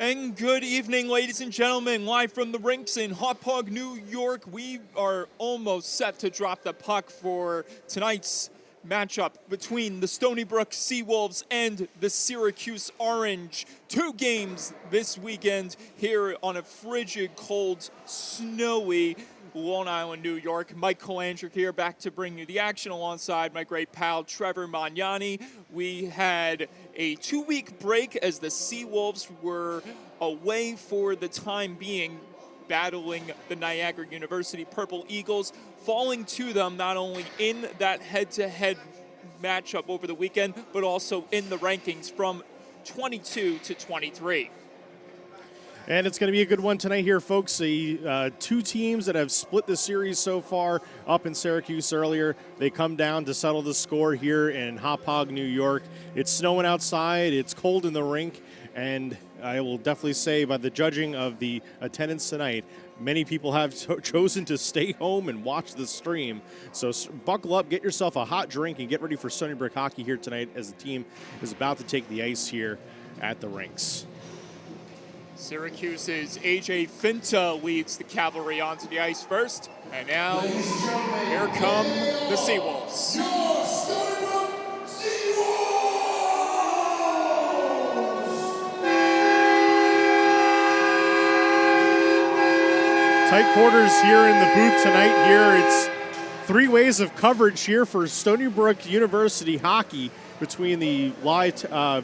And good evening, ladies and gentlemen. Live from the rinks in Hauppauge, New York. We are almost set to drop the puck for tonight's matchup between the Stony Brook Seawolves and the Syracuse Orange. 2 games this weekend here on a frigid, cold, snowy Long Island, New York. Mike Kolandrick here, back to bring you the action alongside my great pal Trevor Magnani. We had a 2-week break as the Seawolves were away for the time being, battling the Niagara University Purple Eagles, falling to them not only in that head-to-head matchup over the weekend, but also in the rankings from 22 to 23. And it's going to be a good one tonight here, folks. The 2 teams that have split the series so far up in Syracuse earlier, they come down to settle the score here in Hauppauge, New York. It's snowing outside, it's cold in the rink, and I will definitely say by the judging of the attendance tonight, many people have chosen to stay home and watch the stream. So buckle up, get yourself a hot drink, and get ready for Stony Brook hockey here tonight as the team is about to take the ice here at the rinks. Syracuse's AJ Finta leads the Cavalry onto the ice first. And now, here come the Seawolves. Tight quarters here in the booth tonight. Here it's 3 ways of coverage here for Stony Brook University hockey between the live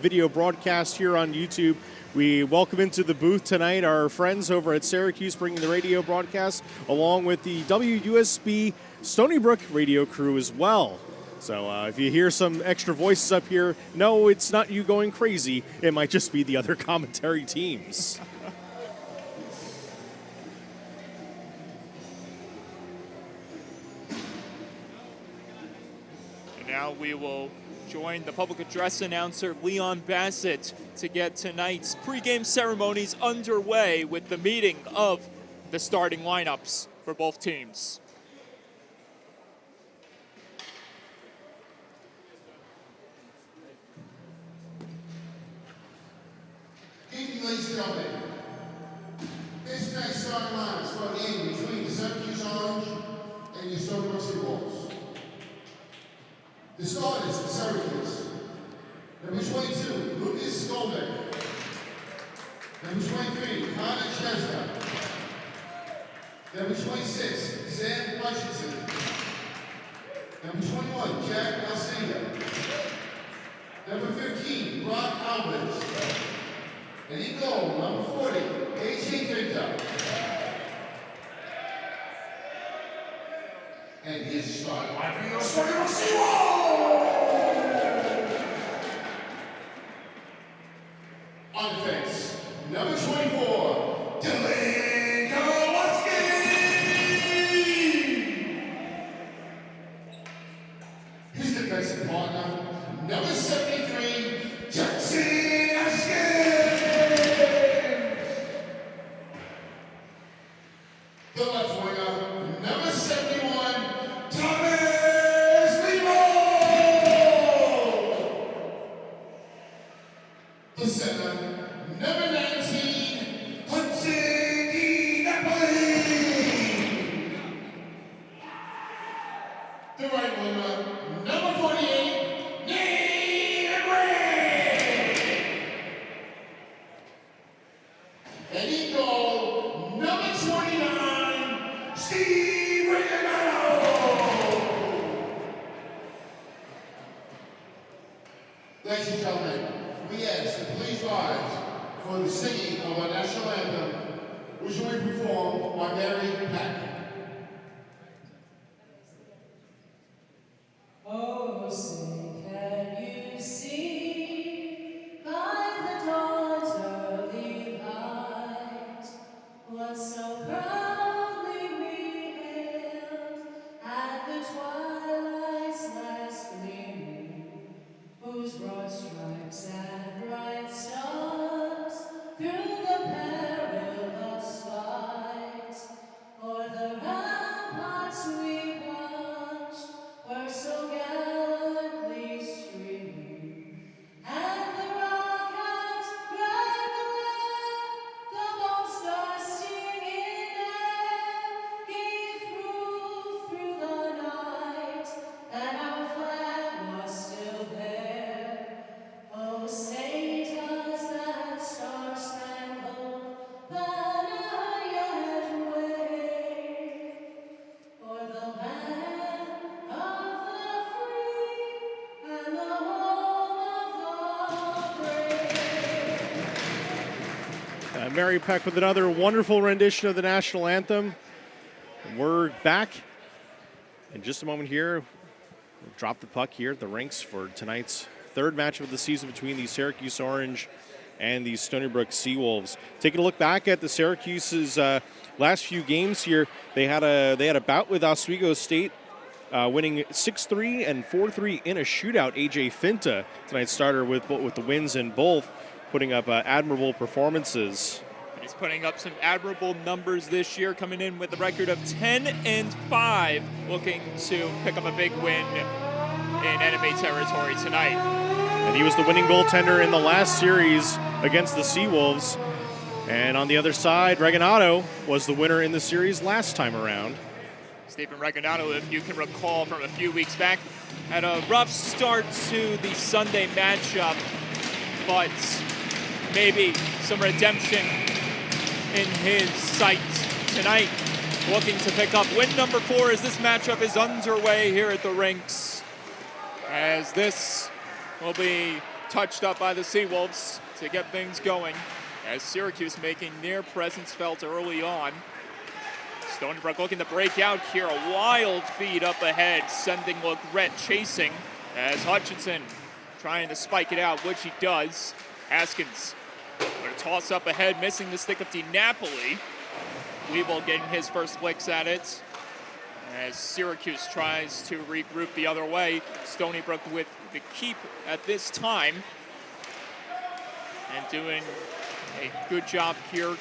video broadcast here on YouTube. We welcome into the booth tonight our friends over at Syracuse bringing the radio broadcast, along with the WUSB Stony Brook radio crew as well. So if you hear some extra voices up here, no, it's not you going crazy. It might just be the other commentary teams. And now we will join the public address announcer Leon Bassett to get tonight's pregame ceremonies underway with the meeting of the starting lineups for both teams. Evening, ladies and gentlemen. This next starting lineup is for the game between the Syracuse Orange and your Stony Brook Seawolves. The starters for Syracuse. Number 22, Lucas Goldberg. Number 23, Connor Chesna. Number 26, Sam Hutchinson. Number 21, Jack Alceda. Number 15, Brock Alvarez. And in goal, number 40, AJ Finta. And his starting lineup for the Stony Brook Seawolves. On defense, number 24, Dylan Kowalski. His defensive partner, number 73, Jackson Ashkin. The left winger, number 71, Thomas Lebo. The center, number 19, Hudson D. Napoli. The right winger, number 48, Nate Gray. And in goal, number 29, Steve Regalado. Ladies and gentlemen, we ask to please rise for the singing of our national anthem, which will be performed by Mary Pack. Oh, say, can you see by the dawn's early light what so proudly we hailed at the twilight's last gleaming, whose broad stripes and bright stars through the perilous fight o'er the Mary Peck with another wonderful rendition of the national anthem. We're back in just a moment here. We'll drop the puck here at the rinks for tonight's third matchup of the season between the Syracuse Orange and the Stony Brook Seawolves. Taking a look back at the Syracuse's last few games here, they had a bout with Oswego State, winning 6-3 and 4-3 in a shootout. AJ Finta, tonight's starter, with the wins in both, putting up admirable performances. He's putting up some admirable numbers this year, coming in with a record of 10-5, looking to pick up a big win in enemy territory tonight. And he was the winning goaltender in the last series against the Seawolves. And on the other side, Reganado was the winner in the series last time around. Stephen Reganado, if you can recall from a few weeks back, had a rough start to the Sunday matchup, but maybe some redemption in his sight tonight, looking to pick up win number 4 as this matchup is underway here at the rinks, as this will be touched up by the Seawolves to get things going, as Syracuse making their presence felt early on. Stony Brook looking to break out here, a wild feed up ahead, sending Legret chasing as Hutchinson trying to spike it out, which he does. Haskins with a toss up ahead, missing the stick of DiNapoli. Weeble getting his first licks at it as Syracuse tries to regroup the other way. Stony Brook with the keep at this time and doing a good job here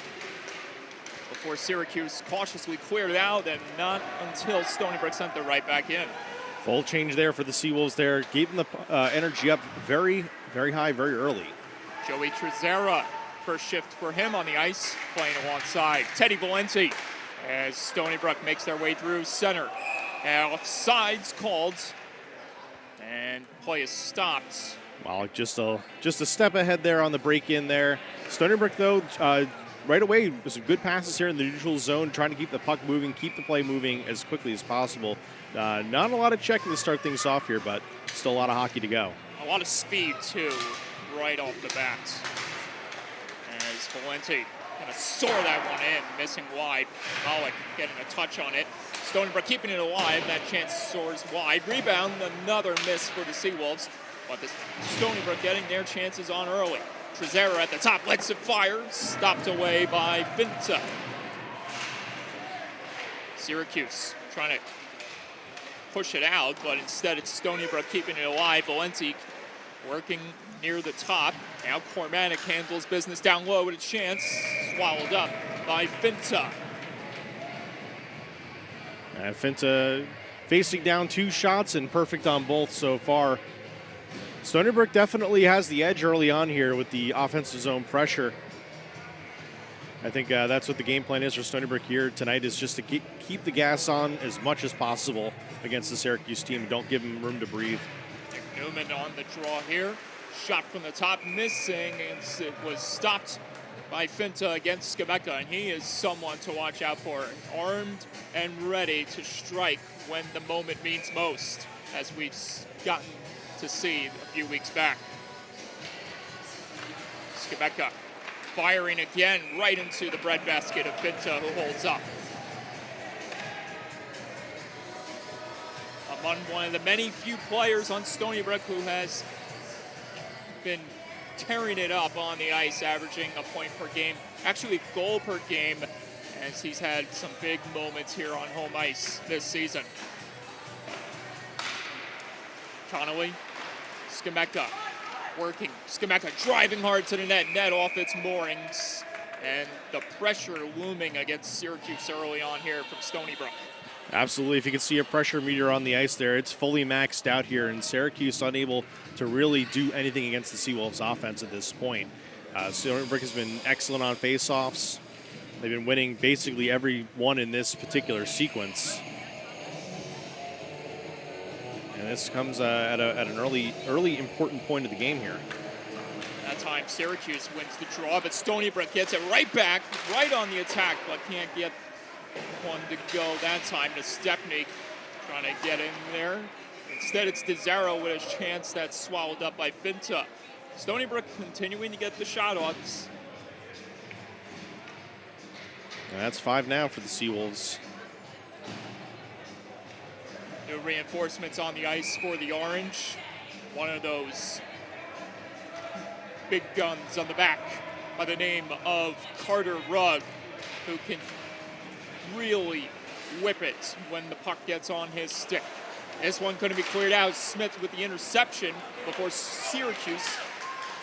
before Syracuse cautiously cleared it out, and not until Stony Brook sent it right back in. Full change there for the Seawolves there, keeping the energy up very, very high, very early. Joey Trezera, first shift for him on the ice, playing alongside Teddy Valenti as Stony Brook makes their way through center. Offsides called, and play is stopped. Well, just a step ahead there on the break-in there. Stony Brook, though, right away, with some good passes here in the neutral zone, trying to keep the puck moving, keep the play moving as quickly as possible. Not a lot of checking to start things off here, but still a lot of hockey to go. A lot of speed, too, right off the bat. As Valenti going to soar that one in, missing wide. Pollock getting a touch on it. Stony Brook keeping it alive. That chance soars wide. Rebound, another miss for the Seawolves. But the Stony Brook getting their chances on early. Trezera at the top, lets it fire. Stopped away by Finta. Syracuse trying to push it out, but instead it's Stony Brook keeping it alive. Valenti working near the top. Now Cormanek handles business down low with a chance. Swallowed up by Finta. And Finta facing down 2 shots and perfect on both so far. Stony Brook definitely has the edge early on here with the offensive zone pressure. I think that's what the game plan is for Stony Brook here tonight, is just to keep the gas on as much as possible against the Syracuse team and don't give them room to breathe. Nick Newman on the draw here. Shot from the top, missing, and it was stopped by Finta against Skabecka, and he is someone to watch out for. Armed and ready to strike when the moment means most, as we've gotten to see a few weeks back. Skabecka firing again right into the breadbasket of Finta, who holds up. Among one of the many few players on Stony Brook who has been tearing it up on the ice, averaging a point per game, actually a goal per game, as he's had some big moments here on home ice this season. Connolly, Skabecka working. Skabecka driving hard to the net off its moorings, and the pressure looming against Syracuse early on here from Stony Brook. Absolutely. If you can see a pressure meter on the ice there, it's fully maxed out here, and Syracuse unable to really do anything against the Seawolves offense at this point. Stony Brook has been excellent on faceoffs. They've been winning basically every one in this particular sequence. And this comes at an early important point of the game here. That time Syracuse wins the draw, but Stony Brook gets it right back, right on the attack, but can't get one to go that time to Stepney, trying to get in there. Instead, it's DeZaro with a chance that's swallowed up by Finta. Stony Brook continuing to get the shot offs. And that's 5 now for the Seawolves. New reinforcements on the ice for the Orange. One of those big guns on the back by the name of Carter Rugg, who can really whip it when the puck gets on his stick. This one couldn't be cleared out. Smith with the interception before Syracuse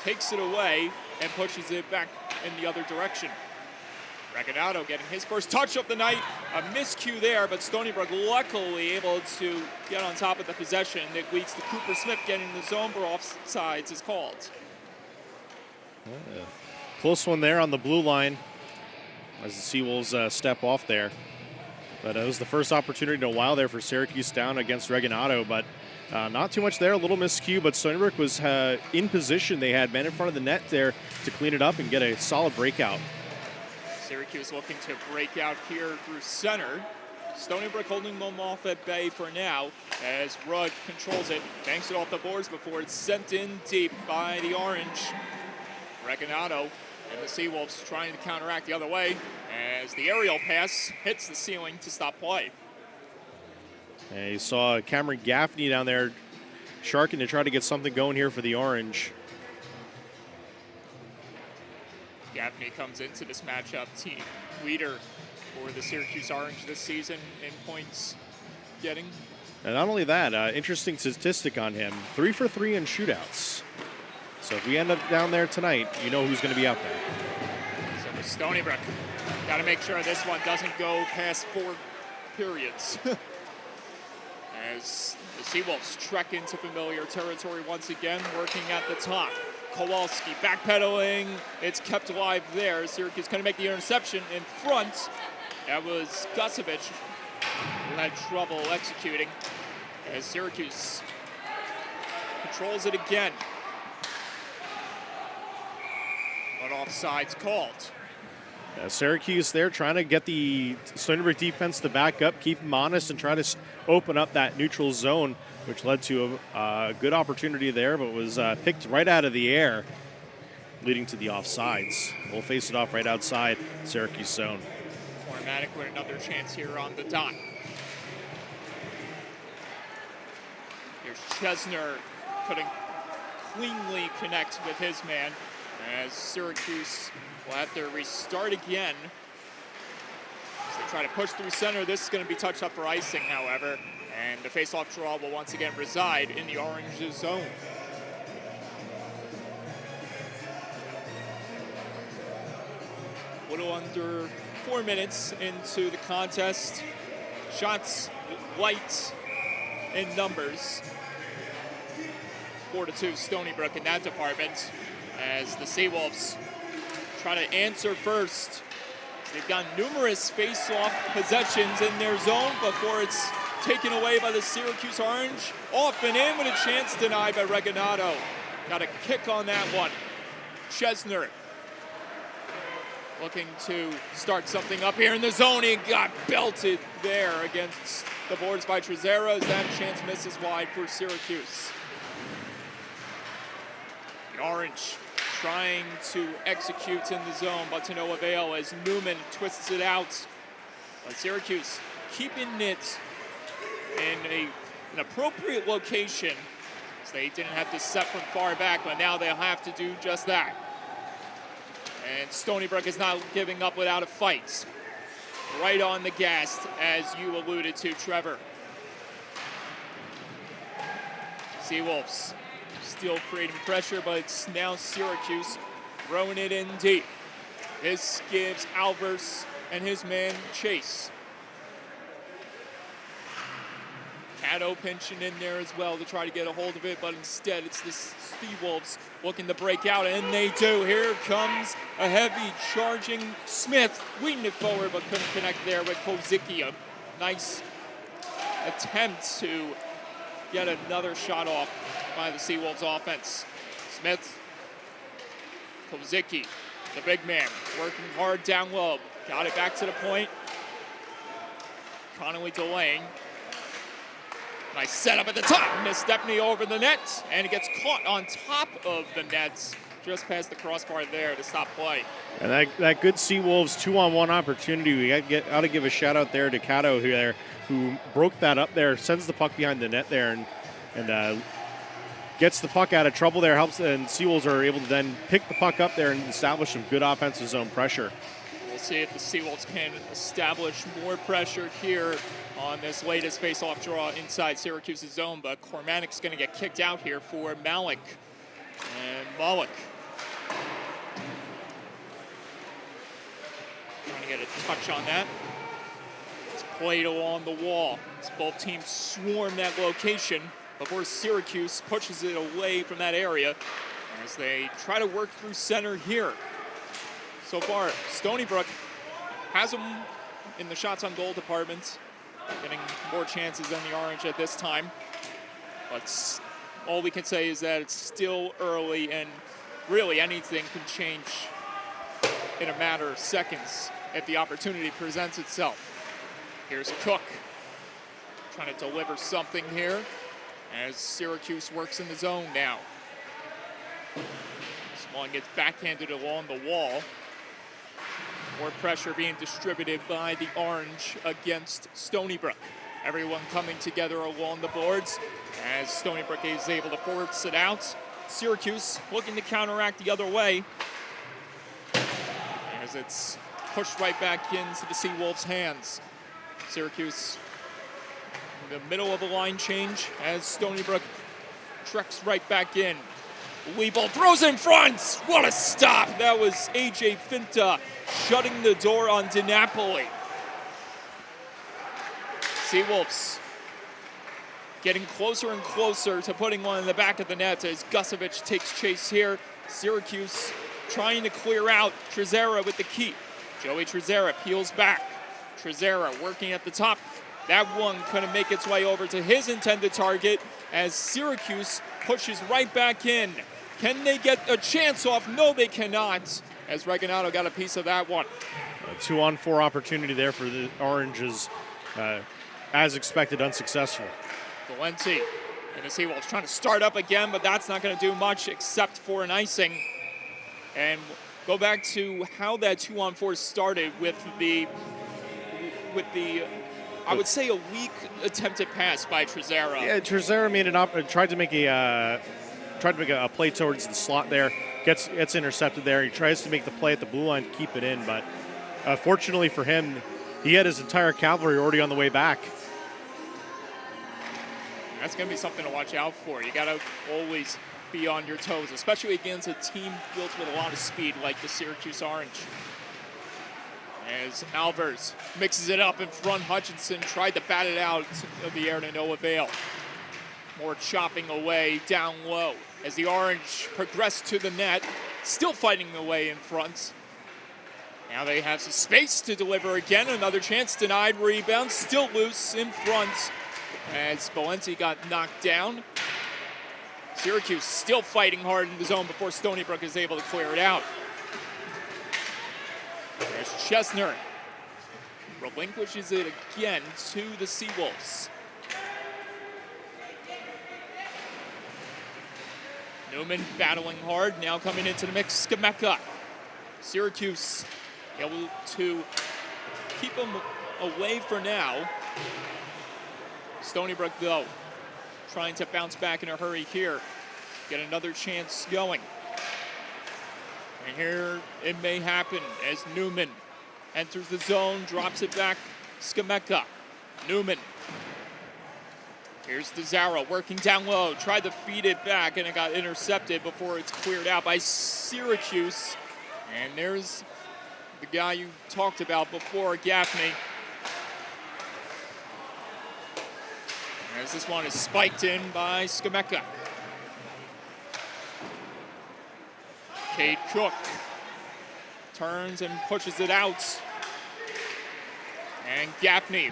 takes it away and pushes it back in the other direction. Reginado getting his first touch of the night. A miscue there, but Stony Brook luckily able to get on top of the possession. It leads to Cooper Smith getting in the zone, but offsides is called. Close one there on the blue line as the Seawolves step off there. But it was the first opportunity in a while there for Syracuse down against Reginado, but not too much there. A little miscue, but Stony Brook was in position. They had men in front of the net there to clean it up and get a solid breakout. Syracuse looking to break out here through center. Stony Brook holding them off at bay for now as Rugg controls it, banks it off the boards before it's sent in deep by the Orange. Reginado and the Seawolves trying to counteract the other way as the aerial pass hits the ceiling to stop play. And you saw Cameron Gaffney down there sharking to try to get something going here for the Orange. Gaffney comes into this matchup, team leader for the Syracuse Orange this season in points getting. And not only that, interesting statistic on him, 3 for 3 in shootouts. So if we end up down there tonight, you know who's going to be out there. So for Stony Brook, got to make sure this one doesn't go past 4 periods. As the Seawolves trek into familiar territory once again, working at the top. Kowalski backpedaling. It's kept alive there. Syracuse going to make the interception in front. That was Gusevich who had trouble executing as Syracuse controls it again. But offside's called. Syracuse there trying to get the Stony Brook defense to back up, keep them honest, and try to open up that neutral zone, which led to a good opportunity there, but was picked right out of the air, leading to the offsides. We'll face it off right outside Syracuse zone. Automatic with another chance here on the dot. Here's Chesner couldn't cleanly connect with his man as Syracuse will have to restart again as they try to push through center. This is going to be touched up for icing, however, and the face-off draw will once again reside in the Orange zone. A little under 4 minutes into the contest. Shots light in numbers. 4-2 Stony Brook in that department as the Seawolves try to answer first. They've got numerous face-off possessions in their zone before it's taken away by the Syracuse Orange. Off and in with a chance denied by Reginado. Got a kick on that one. Chesner looking to start something up here in the zone. He got belted there against the boards by Trezera as that chance misses wide for Syracuse. The Orange trying to execute in the zone, but to no avail as Newman twists it out. But Syracuse keeping it in an appropriate location, so they didn't have to set from far back, but now they'll have to do just that. And Stony Brook is not giving up without a fight. Right on the gas, as you alluded to, Trevor. Seawolves still creating pressure, but it's now Syracuse throwing it in deep. This gives Albers and his man Chase. Caddo pinching in there as well to try to get a hold of it, but instead it's the Seawolves looking to break out, and they do. Here comes a heavy charging Smith, leading it forward, but couldn't connect there with Kozicki. A nice attempt to get another shot off by the Seawolves offense. Smith, Kozicki, the big man, working hard down low. Got it back to the point. Connolly delaying. Nice setup at the top. Miss Stepney over the net, and it gets caught on top of the nets just past the crossbar there to stop play. And that good Seawolves 2-on-1 opportunity, we got to give a shout out there to Cato who broke that up there, sends the puck behind the net there, and gets the puck out of trouble there, helps, and Seawolves are able to then pick the puck up there and establish some good offensive zone pressure. We'll see if the Seawolves can establish more pressure here on this latest face-off draw inside Syracuse's zone, but Cormanic's going to get kicked out here for Malik. And Malik trying to get a touch on that. It's played along the wall as both teams swarm that location before Syracuse pushes it away from that area as they try to work through center here. So far, Stony Brook has them in the shots on goal department, getting more chances than the Orange at this time. But all we can say is that it's still early, and really anything can change in a matter of seconds if the opportunity presents itself. Here's Cook trying to deliver something here as Syracuse works in the zone now. This one gets backhanded along the wall. More pressure being distributed by the Orange against Stony Brook. Everyone coming together along the boards as Stony Brook is able to force it out. Syracuse looking to counteract the other way as it's pushed right back into the Seawolves' hands. Syracuse in the middle of a line change as Stony Brook treks right back in. Weeble throws in front. What a stop. That was AJ Finta shutting the door on DiNapoli. Seawolves getting closer and closer to putting one in the back of the net as Gusevich takes chase here. Syracuse trying to clear out. Trezera with the keep. Joey Trezera peels back. Trezera working at the top. That one couldn't make its way over to his intended target as Syracuse pushes right back in. Can they get a chance off? No, they cannot, as Reganado got a piece of that one. A 2-on-4 opportunity there for the Oranges, as expected, unsuccessful. Valenti and the Seawolves trying to start up again, but that's not going to do much except for an icing. And go back to how that 2-on-4 started with the I would say a weak attempted pass by Trezera. Yeah, Trezera made tried to make a play towards the slot there. Gets intercepted there. He tries to make the play at the blue line to keep it in, but fortunately for him, he had his entire cavalry already on the way back. That's going to be something to watch out for. You got to always be on your toes, especially against a team built with a lot of speed like the Syracuse Orange. As Alvers mixes it up in front, Hutchinson tried to bat it out of the air to no avail. More chopping away down low as the Orange progress to the net, still fighting the way in front. Now they have some space to deliver again. Another chance denied. Rebound still loose in front as Valenti got knocked down. Syracuse still fighting hard in the zone before Stony Brook is able to clear it out. There's Chesner. Relinquishes it again to the Seawolves. Newman battling hard, now coming into the mix, Skameka. Syracuse able to keep him away for now. Stony Brook, though, trying to bounce back in a hurry here. Get another chance going. And here it may happen as Newman enters the zone, drops it back, Skameka. Newman. Here's DeZara working down low, tried to feed it back, and it got intercepted before it's cleared out by Syracuse. And there's the guy you talked about before, Gaffney. As this one is spiked in by Skameka. Cade Cook turns and pushes it out. And Gaffney,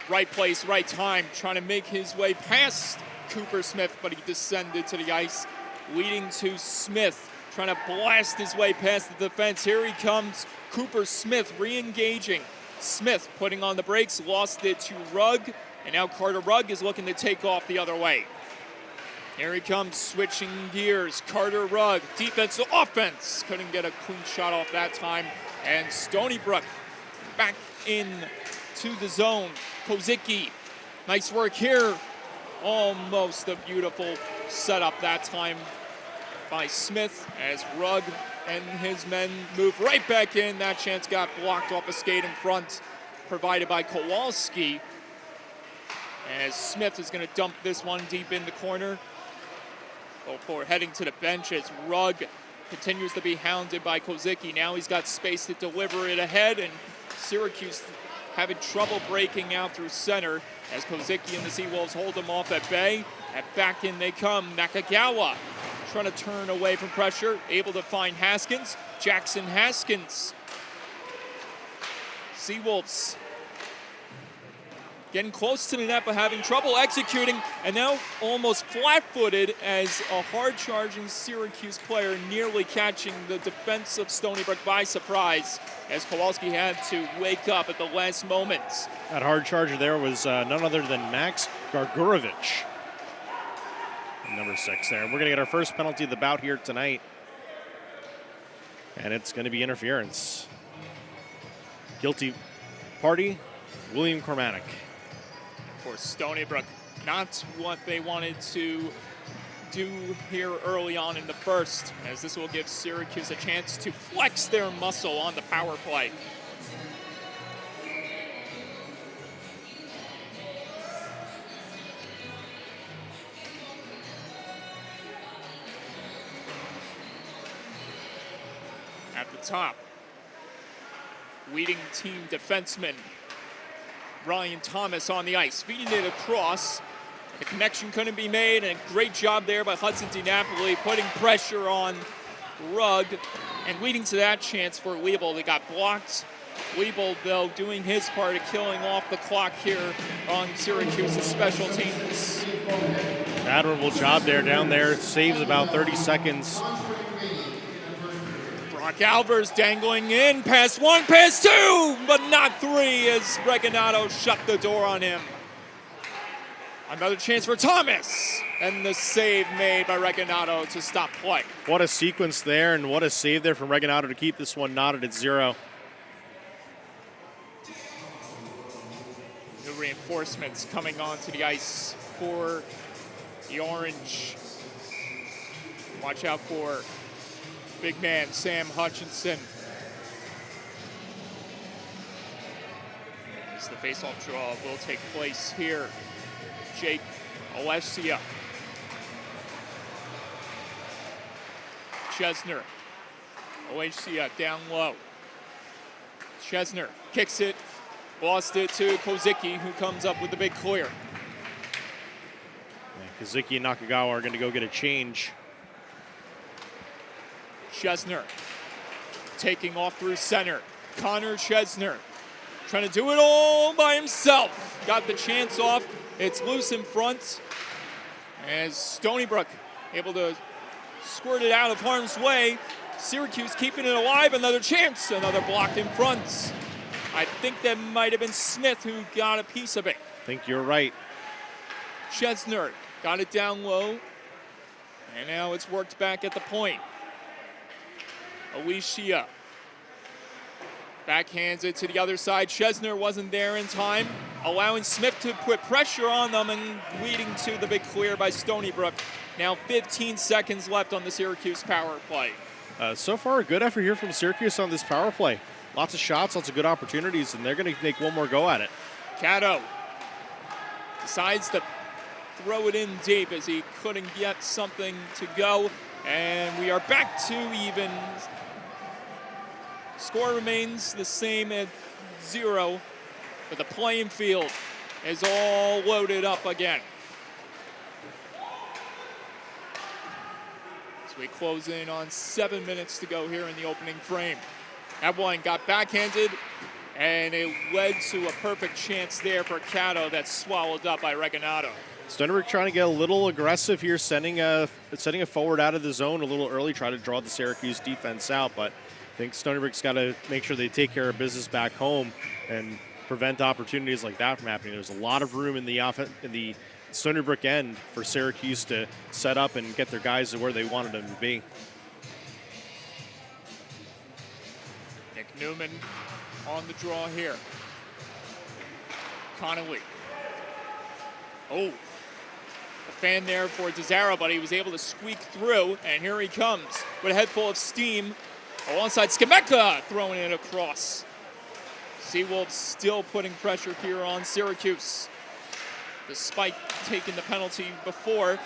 right place, right time, trying to make his way past Cooper Smith, but he descended to the ice, leading to Smith, trying to blast his way past the defense. Here he comes, Cooper Smith re-engaging. Smith putting on the brakes, lost it to Rugg, and now Carter Rugg is looking to take off the other way. Here he comes, switching gears. Carter Rugg, defense to offense. Couldn't get a clean shot off that time. And Stony Brook back in to the zone. Kozicki, nice work here. Almost a beautiful setup that time by Smith as Rugg and his men move right back in. That chance got blocked off a skate in front, provided by Kowalski. As Smith is going to dump this one deep in the corner. Before heading to the bench as Rugg continues to be hounded by Kozicki. Now he's got space to deliver it ahead, and Syracuse having trouble breaking out through center as Kozicki and the Seawolves hold them off at bay. And back in they come. Nakagawa trying to turn away from pressure, able to find Haskins. Jackson Haskins. Seawolves getting close to the net but having trouble executing, and now almost flat-footed as a hard-charging Syracuse player nearly catching the defense of Stony Brook by surprise as Kowalski had to wake up at the last moment. That hard charger there was none other than Max Gargurovich. Number 6 there. We're going to get our first penalty of the bout here tonight. And it's going to be interference. Guilty party, William Cormanick. For Stony Brook, not what they wanted to do here early on in the first, as this will give Syracuse a chance to flex their muscle on the power play. At the top, leading team defenseman Ryan Thomas on the ice, feeding it across. The connection couldn't be made, and a great job there by Hudson DiNapoli, putting pressure on Rugg and leading to that chance for Weeble. They got blocked. Weeble, though, doing his part of killing off the clock here on Syracuse's special teams. Admirable job there down there. Saves about 30 seconds. Brock Albers dangling in, pass 1, pass 2, but not 3 as Regalado shut the door on him. Another chance for Thomas, and the save made by Regalado to stop play. What a sequence there, and what a save there from Regalado to keep this one knotted at 0. New reinforcements coming onto the ice for the Orange. Watch out for big man Sam Hutchinson. As the faceoff draw will take place here. Jake Alessia. Chesner. Alessia down low. Chesner kicks it. Lost it to Kozicki, who comes up with the big clear. Yeah, Kozicki and Nakagawa are going to go get a change. Chesner taking off through center. Connor Chesner trying to do it all by himself. Got the chance off. It's loose in front as Stony Brook able to squirt it out of harm's way. Syracuse keeping it alive. Another chance. Another block in front. I think that might have been Smith who got a piece of it. I think you're right. Chesner got it down low. And now it's worked back at the point. Alicia backhands it to the other side. Chesner wasn't there in time, allowing Smith to put pressure on them and leading to the big clear by Stony Brook. Now 15 seconds left on the Syracuse power play. So far, a good effort here from Syracuse on this power play. Lots of shots, lots of good opportunities, and they're going to make one more go at it. Cato decides to throw it in deep as he couldn't get something to go. And we are back to even. Score remains the same at 0, but the playing field is all loaded up again. As we close in on 7 minutes to go here in the opening frame. That one got backhanded, and it led to a perfect chance there for Cato that's swallowed up by Regalado. Stony Brook trying to get a little aggressive here, sending a forward out of the zone a little early, try to draw the Syracuse defense out, but I think Stony Brook's got to make sure they take care of business back home and prevent opportunities like that from happening. There's a lot of room in the Stony Brook end for Syracuse to set up and get their guys to where they wanted them to be. Nick Newman on the draw here. Connolly. Oh, a fan there for Desara, but he was able to squeak through, and here he comes with a head full of steam. Alongside Skemeka, throwing it across. Seawolves still putting pressure here on Syracuse, despite taking the penalty before,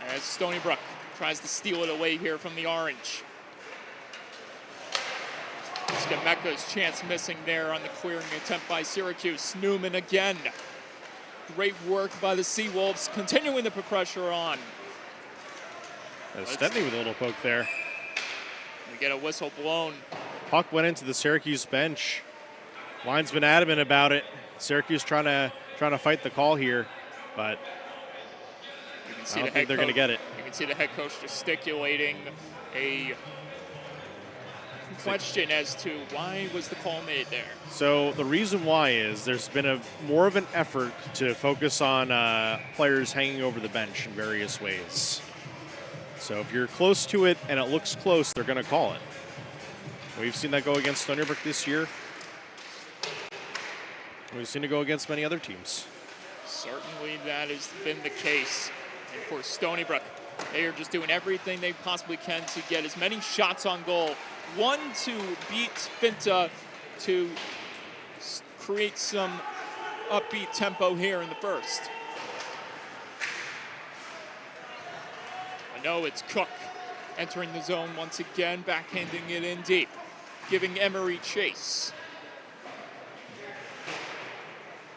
as Stony Brook tries to steal it away here from the Orange. Skemeka's chance missing there on the clearing attempt by Syracuse. Newman again. Great work by the Seawolves, continuing to put pressure on. Stepney with a little poke there. We get a whistle blown. Puck went into the Syracuse bench. Line's been adamant about it. Syracuse trying to fight the call here, but You can see I don't think they're going to get it. You can see the head coach gesticulating a question as to why was the call made there. So the reason why is there's been more of an effort to focus on players hanging over the bench in various ways. So if you're close to it and it looks close, they're going to call it. We've seen that go against Stony Brook this year. We've seen it go against many other teams. Certainly that has been the case. And for Stony Brook, they are just doing everything they possibly can to get as many shots on goal. One, to beat Finta, to create some upbeat tempo here in the first. I know it's Cook entering the zone once again, backhanding it in deep, giving Emery chase.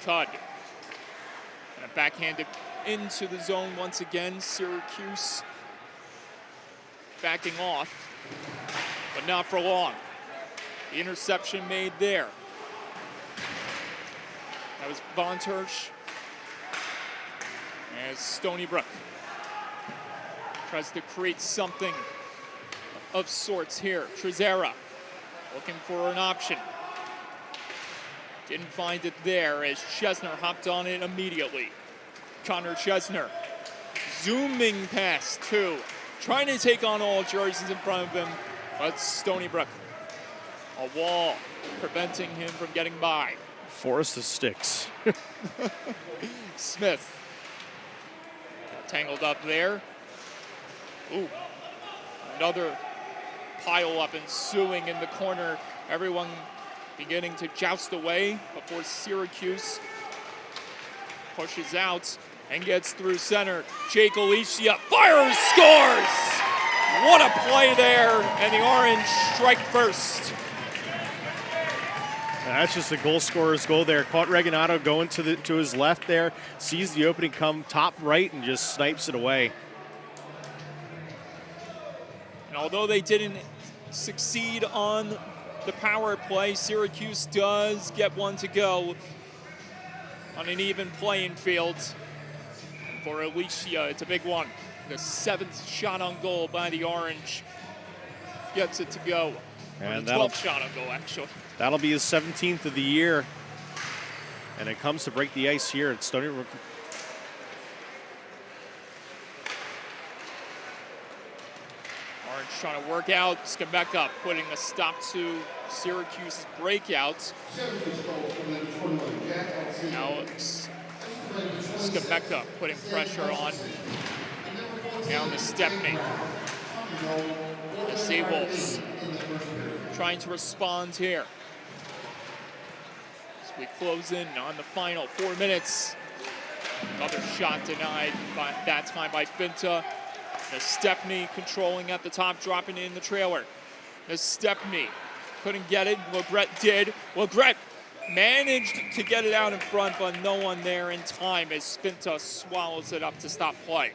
Cud. And a backhanded into the zone once again. Syracuse backing off, but not for long. The interception made there. That was Von Tersch as Stony Brook tries to create something of sorts here. Trezera looking for an option. Didn't find it there as Chesner hopped on it immediately. Connor Chesner zooming past two, trying to take on all jerseys in front of him, but Stony Brook, a wall preventing him from getting by. Forest of sticks. Smith got tangled up there. Ooh, another pile up ensuing in the corner. Everyone beginning to joust away before Syracuse pushes out and gets through center. Jake Alicia fires, scores! What a play there, and the Orange strike first. That's just a goal scorer's goal there. Caught Reginato going to his left there, sees the opening come top right and just snipes it away. And although they didn't succeed on the power play, Syracuse does get one to go on an even playing field. For Alicia, it's a big one. The 7th shot on goal by the Orange gets it to go. And the 12th shot on goal, actually. That'll be his 17th of the year. And it comes to break the ice here at Stony Brook. Orange trying to work out. Skemeka putting a stop to Syracuse's breakout. Now it's Skemeka putting pressure on down to Stepney. The Seawolves trying to respond here. As we close in on the final 4 minutes. Another shot denied by that time by Finta. The Stepney controlling at the top, dropping in the trailer. The Stepney couldn't get it. Legret did. Legret managed to get it out in front, but no one there in time as Finta swallows it up to stop play.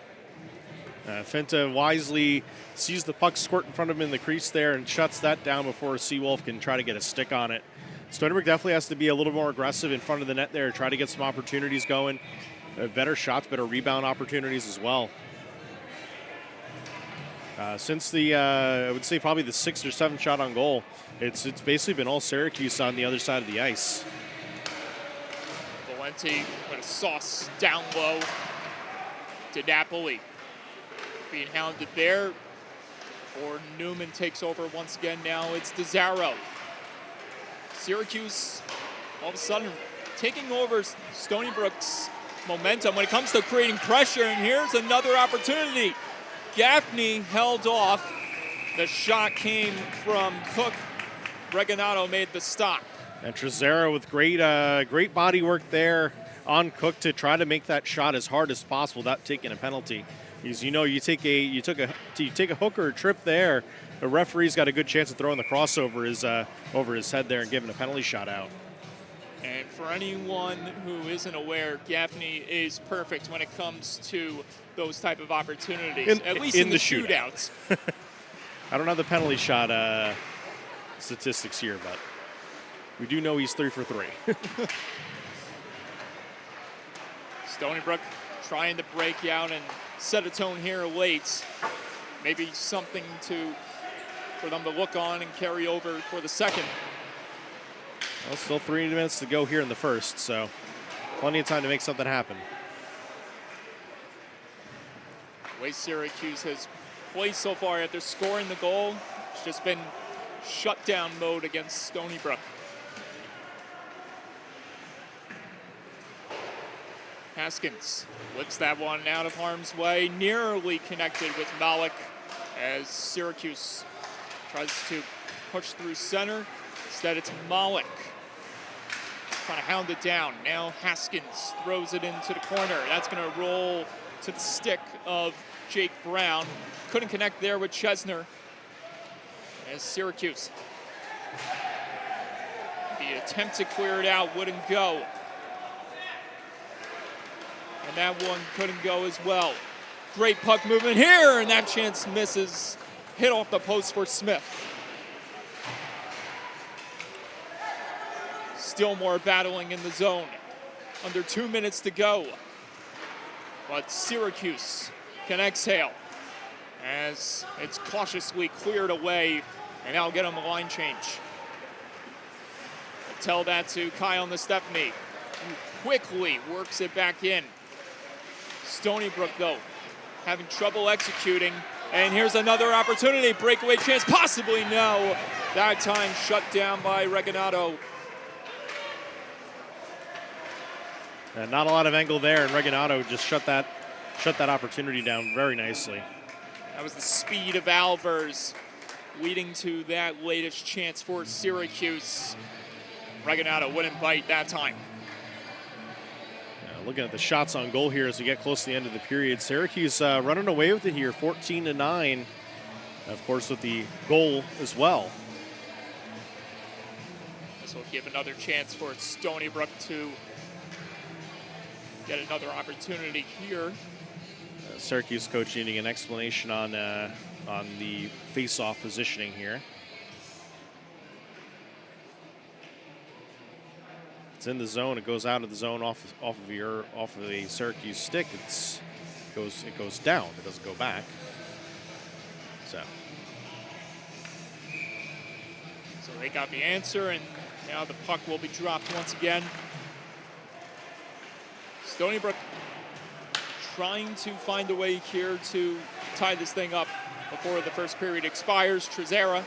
Finta wisely sees the puck squirt in front of him in the crease there and shuts that down before Seawolf can try to get a stick on it. Stony Brook definitely has to be a little more aggressive in front of the net there, try to get some opportunities going. Better shots, better rebound opportunities as well. Since the, I would say probably the 6th or 7th shot on goal, it's basically been all Syracuse on the other side of the ice. Valenti with a sauce down low. to Napoli. Being hounded there. Or Newman takes over once again. Now it's DeZaro. Syracuse, all of a sudden, taking over Stony Brook's momentum when it comes to creating pressure. And here's another opportunity. Gaffney held off. The shot came from Cook. Reganado made the stop. And Trezera with great body work there on Cook to try to make that shot as hard as possible without taking a penalty. Because you take a hook or a trip there, the referee's got a good chance of throwing the cross over his head there and giving a penalty shot out. And for anyone who isn't aware, Gaffney is perfect when it comes to those type of opportunities, at least in the shootouts. I don't have the penalty shot statistics here, but we do know he's 3 for 3. Stony Brook trying to break out and set a tone here late. Maybe something for them to look on and carry over for the second. Well, still 3 minutes to go here in the first, so plenty of time to make something happen. The way Syracuse has played so far after scoring the goal, it's just been shutdown mode against Stony Brook. Haskins whips that one out of harm's way, nearly connected with Malik as Syracuse tries to push through center. Instead, it's Malik trying to hound it down. Now Haskins throws it into the corner. That's going to roll to the stick of Jake Brown. Couldn't connect there with Chesner as Syracuse. The attempt to clear it out wouldn't go. And that one couldn't go as well. Great puck movement here, and that chance misses. Hit off the post for Smith. Still more battling in the zone. Under 2 minutes to go. But Syracuse can exhale as it's cautiously cleared away, and that'll get them a line change. Tell that to Kyle Nestepny, who quickly works it back in. Stony Brook, though, having trouble executing. And here's another opportunity. Breakaway chance, possibly no. That time shut down by Reganado. And not a lot of angle there, and Reganado just shut that opportunity down very nicely. That was the speed of Alvers leading to that latest chance for Syracuse. Reganado wouldn't bite that time. Looking at the shots on goal here as we get close to the end of the period. Syracuse running away with it here, 14-9. Of course, with the goal as well. This will give another chance for Stony Brook to get another opportunity here. Syracuse coach needing an explanation on the face-off positioning here. It's in the zone. It goes out of the zone off of a Syracuse stick. It goes down. It doesn't go back. So they got the answer, and now the puck will be dropped once again. Stony Brook trying to find a way here to tie this thing up before the first period expires. Trezera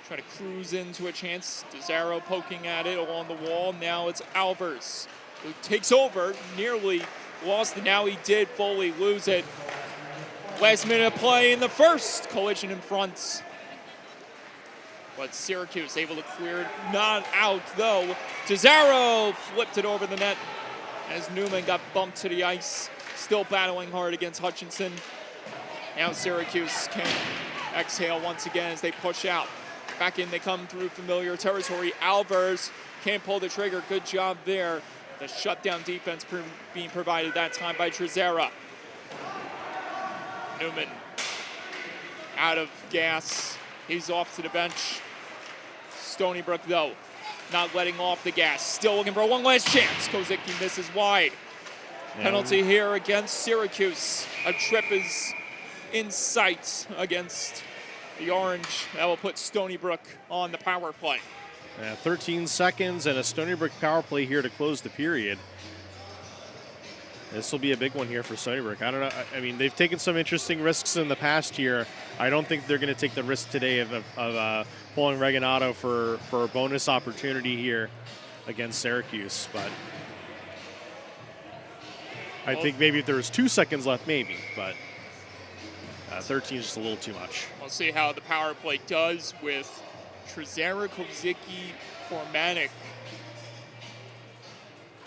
try to cruise into a chance. DeZaro poking at it along the wall. Now it's Alvers who takes over, nearly lost it. Now he did fully lose it. Last minute of play in the first. Collision in front. But Syracuse able to clear it. Not out though. DeZaro flipped it over the net as Newman got bumped to the ice. Still battling hard against Hutchinson. Now Syracuse can exhale once again as they push out. Back in they come through familiar territory. Alvers can't pull the trigger. Good job there. The shutdown defense being provided that time by Trezera. Newman out of gas. He's off to the bench. Stony Brook, though, not letting off the gas. Still looking for one last chance. Kozicki misses wide. Penalty here against Syracuse. A trip is in sight against the Orange. That will put Stony Brook on the power play. 13 seconds and a Stony Brook power play here to close the period. This will be a big one here for Stony Brook. I don't know. I mean, they've taken some interesting risks in the past year. I don't think they're going to take the risk today of pulling Regginato for a bonus opportunity here against Syracuse. But I think maybe if there was 2 seconds left, maybe. But 13 is just a little too much. We'll see how the power play does with Trezera, Kozicki, Kormanik,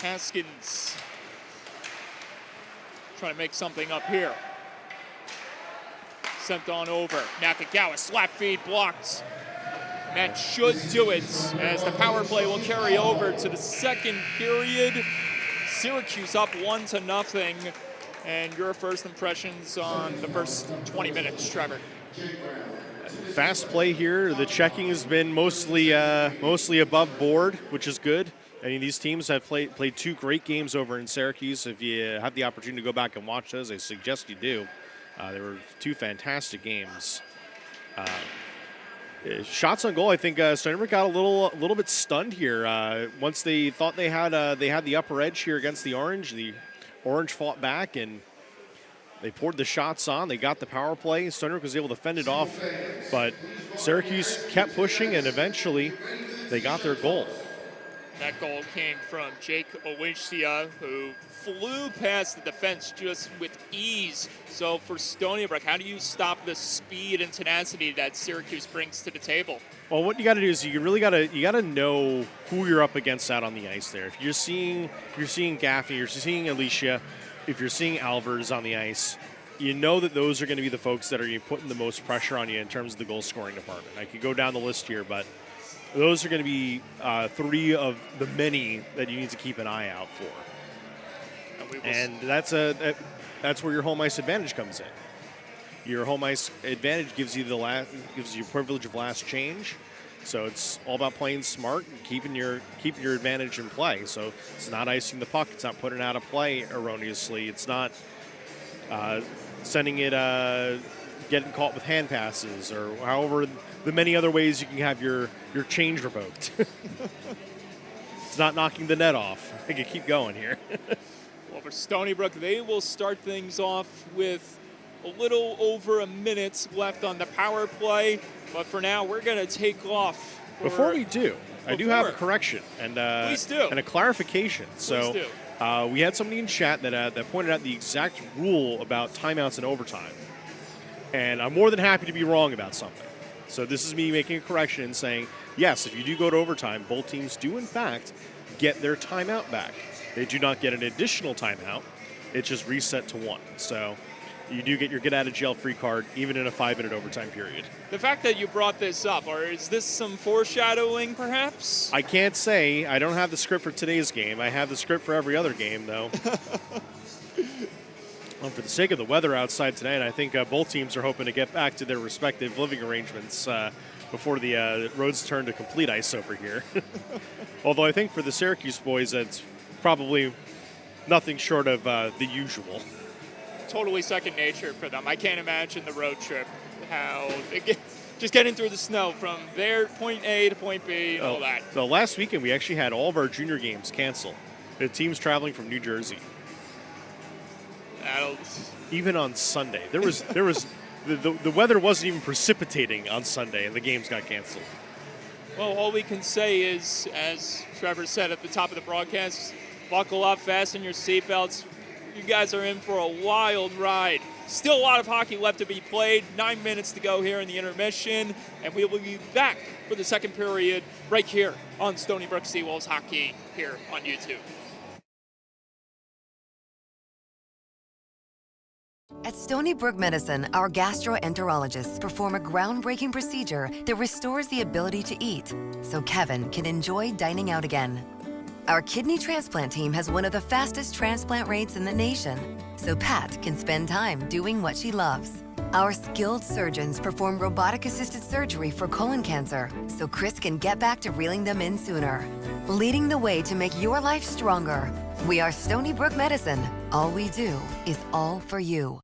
Haskins. Trying to make something up here. Sent on over. Nakagawa, slap feed blocked. That should do it as the power play will carry over to the second period. Syracuse up 1-0. And your first impressions on the first 20 minutes, Trevor? Fast play here. The checking has been mostly above board, which is good. I mean, these teams have played 2 great games over in Syracuse. If you have the opportunity to go back and watch those, I suggest you do. They were 2 fantastic games. Shots on goal, I think Stony Brook got a little bit stunned here. Once they thought they had the upper edge here against the Orange fought back and they poured the shots on. They got the power play. Stony Brook was able to fend it off, but Syracuse kept pushing and eventually they got their goal. That goal came from Jake Owishia, who flew past the defense just with ease. So for Stony Brook, how do you stop the speed and tenacity that Syracuse brings to the table? Well, what you got to do is you gotta know who you're up against out on the ice there. If you're seeing Gaffney, you're seeing Alicia, if you're seeing Alvers on the ice, you know that those are going to be the folks that are putting the most pressure on you in terms of the goal scoring department. I could go down the list here, but those are going to be 3 of the many that you need to keep an eye out for. And that's where your home ice advantage comes in. Your home ice advantage gives you privilege of last change. So it's all about playing smart and keeping your advantage in play. So it's not icing the puck. It's not putting it out of play erroneously. It's not sending it, getting caught with hand passes or however the many other ways you can have your change revoked. It's not knocking the net off. I can keep going here. Well, for Stony Brook, they will start things off with a little over a minute left on the power play. But for now, we're going to take off. Before we do, I do have a correction and Please do. And a clarification. Please do. We had somebody in chat that pointed out the exact rule about timeouts in overtime. And I'm more than happy to be wrong about something. So this is me making a correction and saying, yes, if you do go to overtime, both teams do, in fact, get their timeout back. They do not get an additional timeout. It's just reset to 1. So you do get your get-out-of-jail-free card, even in a 5-minute overtime period. The fact that you brought this up, or is this some foreshadowing, perhaps? I can't say. I don't have the script for today's game. I have the script for every other game, though. Well, for the sake of the weather outside tonight, I think both teams are hoping to get back to their respective living arrangements before the roads turn to complete ice over here. Although I think for the Syracuse boys, it's probably nothing short of the usual. Totally second nature for them. I can't imagine the road trip, how just getting through the snow from there, point A to point B, and all that. So last weekend, we actually had all of our junior games canceled. The team's traveling from New Jersey. Even on Sunday, there was the weather wasn't even precipitating on Sunday, and the games got canceled. Well, all we can say is, as Trevor said at the top of the broadcast, buckle up, fasten your seatbelts. You guys are in for a wild ride. Still a lot of hockey left to be played. 9 minutes to go here in the intermission, and we will be back for the second period right here on Stony Brook Seawolves Hockey here on YouTube. At Stony Brook Medicine, our gastroenterologists perform a groundbreaking procedure that restores the ability to eat, so Kevin can enjoy dining out again. Our kidney transplant team has one of the fastest transplant rates in the nation, so Pat can spend time doing what she loves. Our skilled surgeons perform robotic-assisted surgery for colon cancer, so Chris can get back to reeling them in sooner. Leading the way to make your life stronger, we are Stony Brook Medicine. All we do is all for you.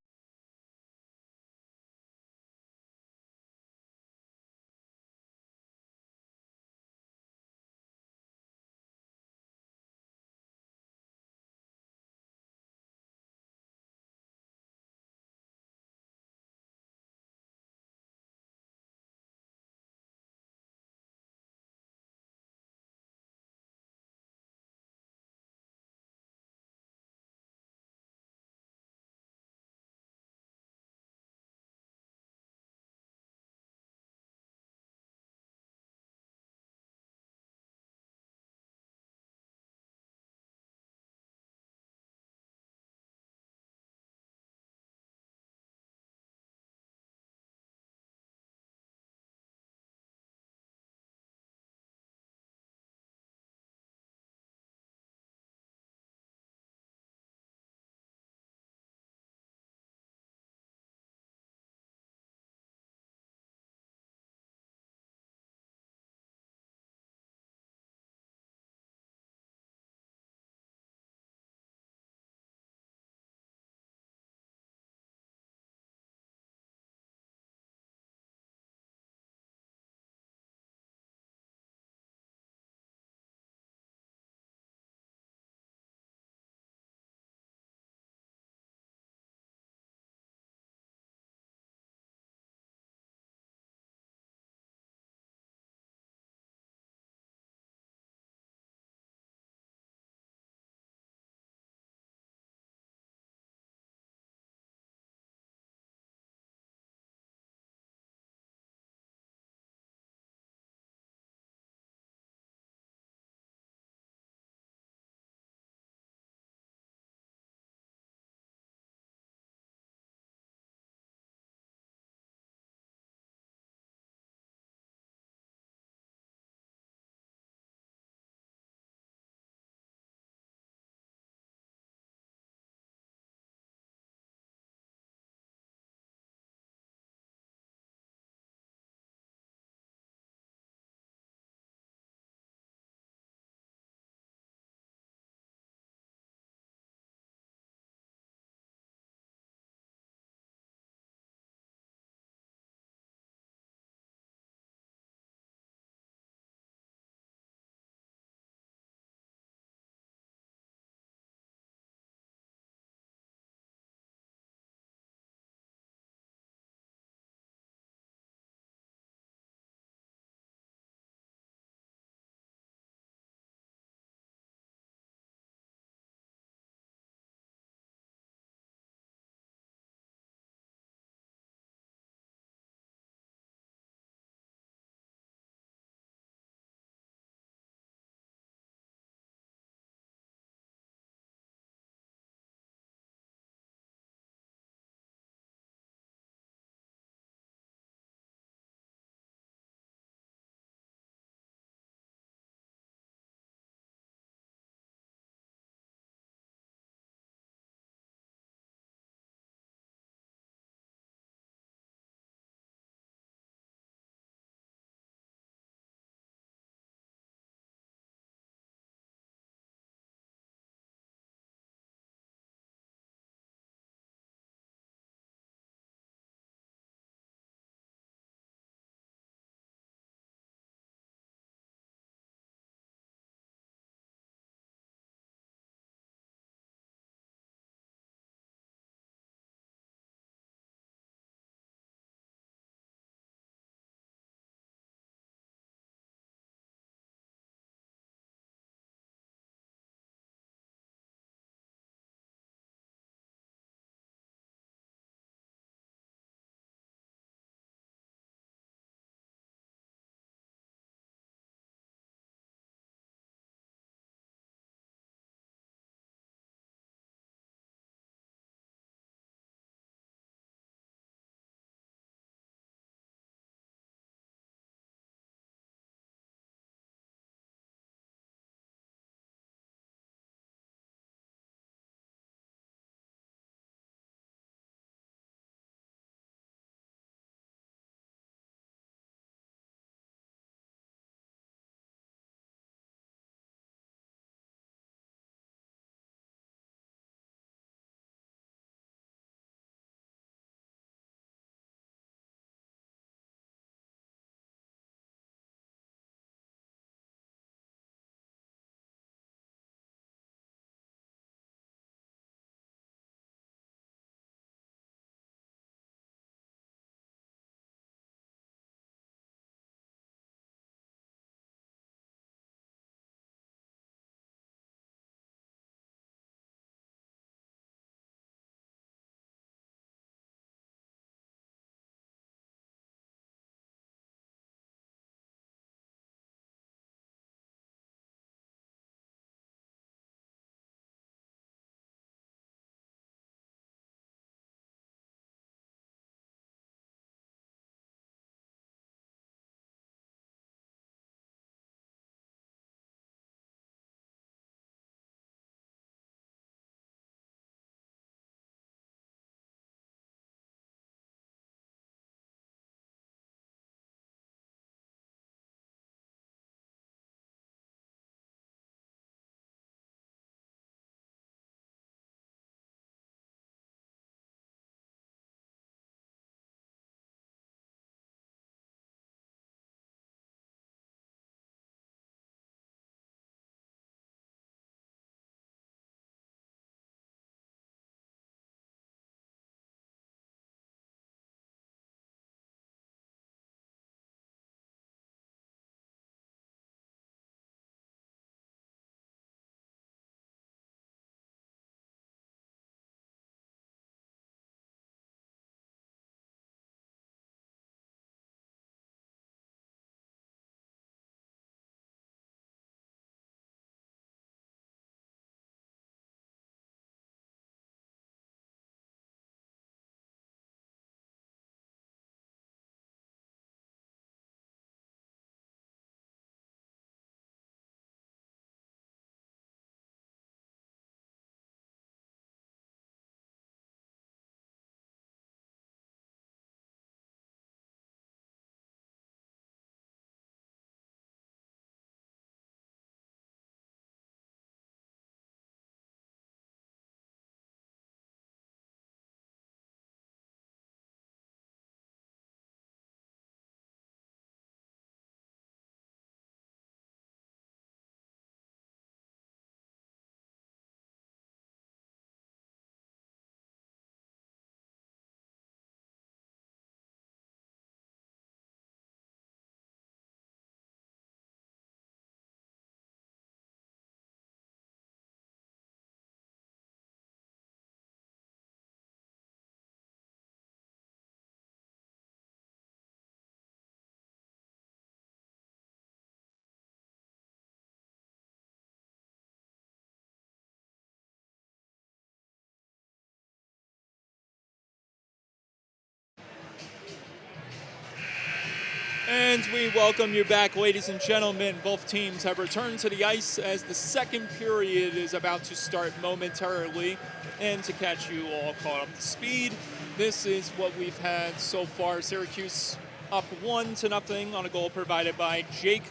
And we welcome you back, ladies and gentlemen. Both teams have returned to the ice as the second period is about to start momentarily. And to catch you all caught up to speed, this is what we've had so far. Syracuse up 1-0 on a goal provided by Jake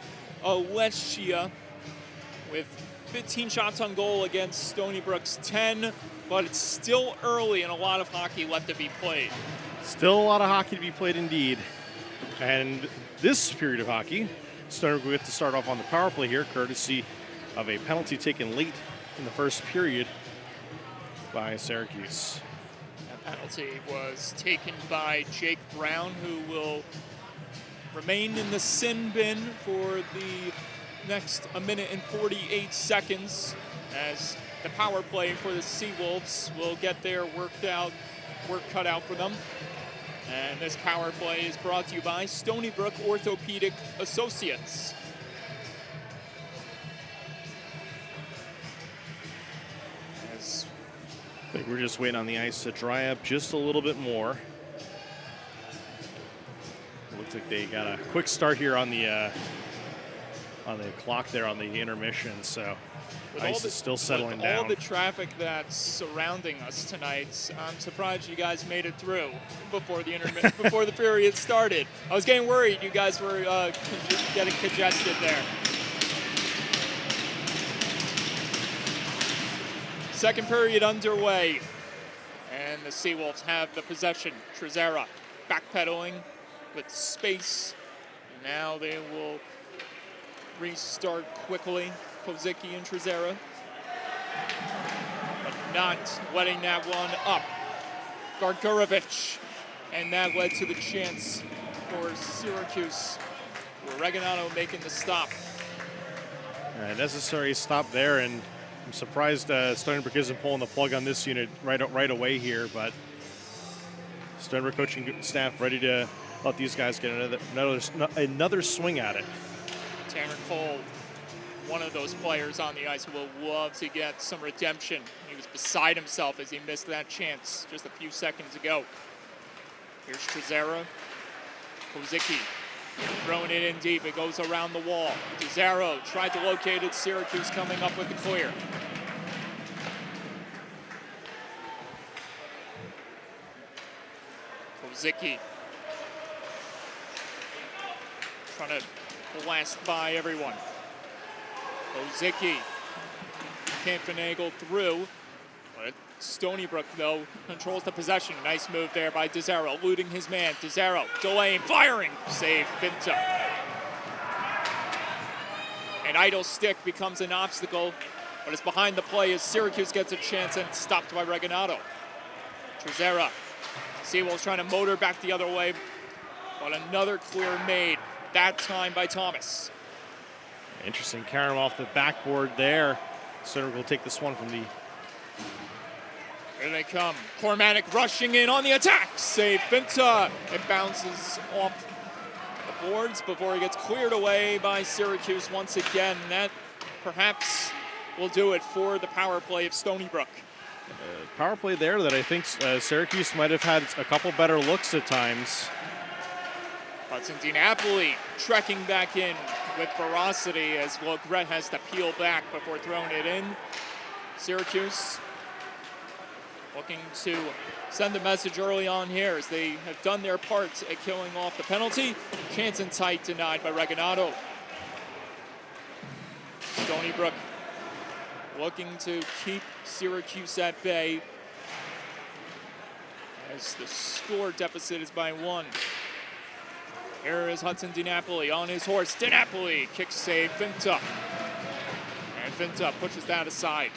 Alessia with 15 shots on goal against Stony Brook's 10, but it's still early and a lot of hockey left to be played. Still a lot of hockey to be played indeed. And this period of hockey, Stony Brook will get to start off on the power play here, courtesy of a penalty taken late in the first period by Syracuse. That penalty was taken by Jake Brown, who will remain in the sin bin for the next 1 minute and 48 seconds as the power play for the Seawolves will get their work cut out for them. And this power play is brought to you by Stony Brook Orthopedic Associates. I think we're just waiting on the ice to dry up just a little bit more. It looks like they got a quick start here on the clock there on the intermission, so ice is still settling down. All the traffic that's surrounding us tonight, I'm surprised you guys made it through before the before the period started. I was getting worried you guys were getting congested there. Second period underway, and the Seawolves have the possession. Trezera backpedaling with space, and now they will restart quickly. Kozicki and Trezera, but not letting that one up. Gargurovich, and that led to the chance for Syracuse. Reganado making the stop. A necessary stop there, and I'm surprised Stony Brook isn't pulling the plug on this unit right away here, but Stony Brook coaching staff ready to let these guys get another swing at it. Tanner Cole, one of those players on the ice who will love to get some redemption. He was beside himself as he missed that chance just a few seconds ago. Here's Trezera. Kozicki throwing it in deep. It goes around the wall. Trezera tried to locate it. Syracuse coming up with the clear. Kozicki trying to blast by everyone. Kozicki can't finagle through, but Stony Brook, though, controls the possession. Nice move there by Dezzaro, eluding his man. Dezzaro delaying, firing, save Finta. An idle stick becomes an obstacle, but it's behind the play as Syracuse gets a chance and it's stopped by Reganado. Trezera, Seawolves trying to motor back the other way, but another clear made, that time by Thomas. Interesting carom off the backboard there. Stony Brook will take this one from the... Here they come. Cormanek rushing in on the attack. Save Finta. It bounces off the boards before it gets cleared away by Syracuse once again. That perhaps will do it for the power play of Stony Brook. Power play there that I think Syracuse might have had a couple better looks at times. Hudson DiNapoli trekking back in with ferocity as Logret has to peel back before throwing it in. Syracuse looking to send a message early on here as they have done their part at killing off the penalty. Chance in tight denied by Reganado. Stony Brook looking to keep Syracuse at bay as the score deficit is by 1. Here is Hudson DiNapoli on his horse. DiNapoli kicks save Finta. And Finta pushes that aside.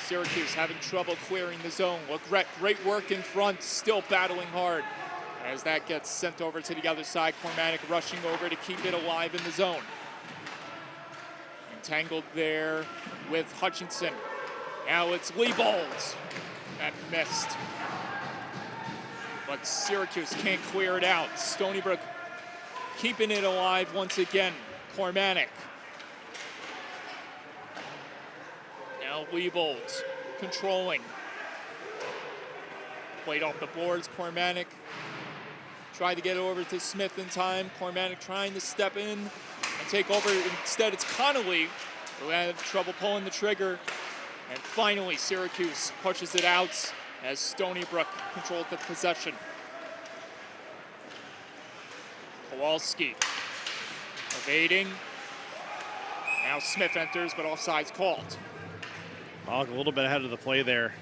Syracuse having trouble clearing the zone. Logret, great work in front, still battling hard. As that gets sent over to the other side, Cormanek rushing over to keep it alive in the zone. Entangled there with Hutchinson. Now it's Liebold. That missed. But Syracuse can't clear it out. Stony Brook keeping it alive once again. Cormanek. Now Liebold controlling. Played off the boards. Cormanek tried to get it over to Smith in time. Cormanek trying to step in and take over. Instead, it's Connolly who had trouble pulling the trigger. And finally, Syracuse pushes it out as Stony Brook controls the possession. Kowalski evading. Now Smith enters, but offside's called. A little bit ahead of the play there.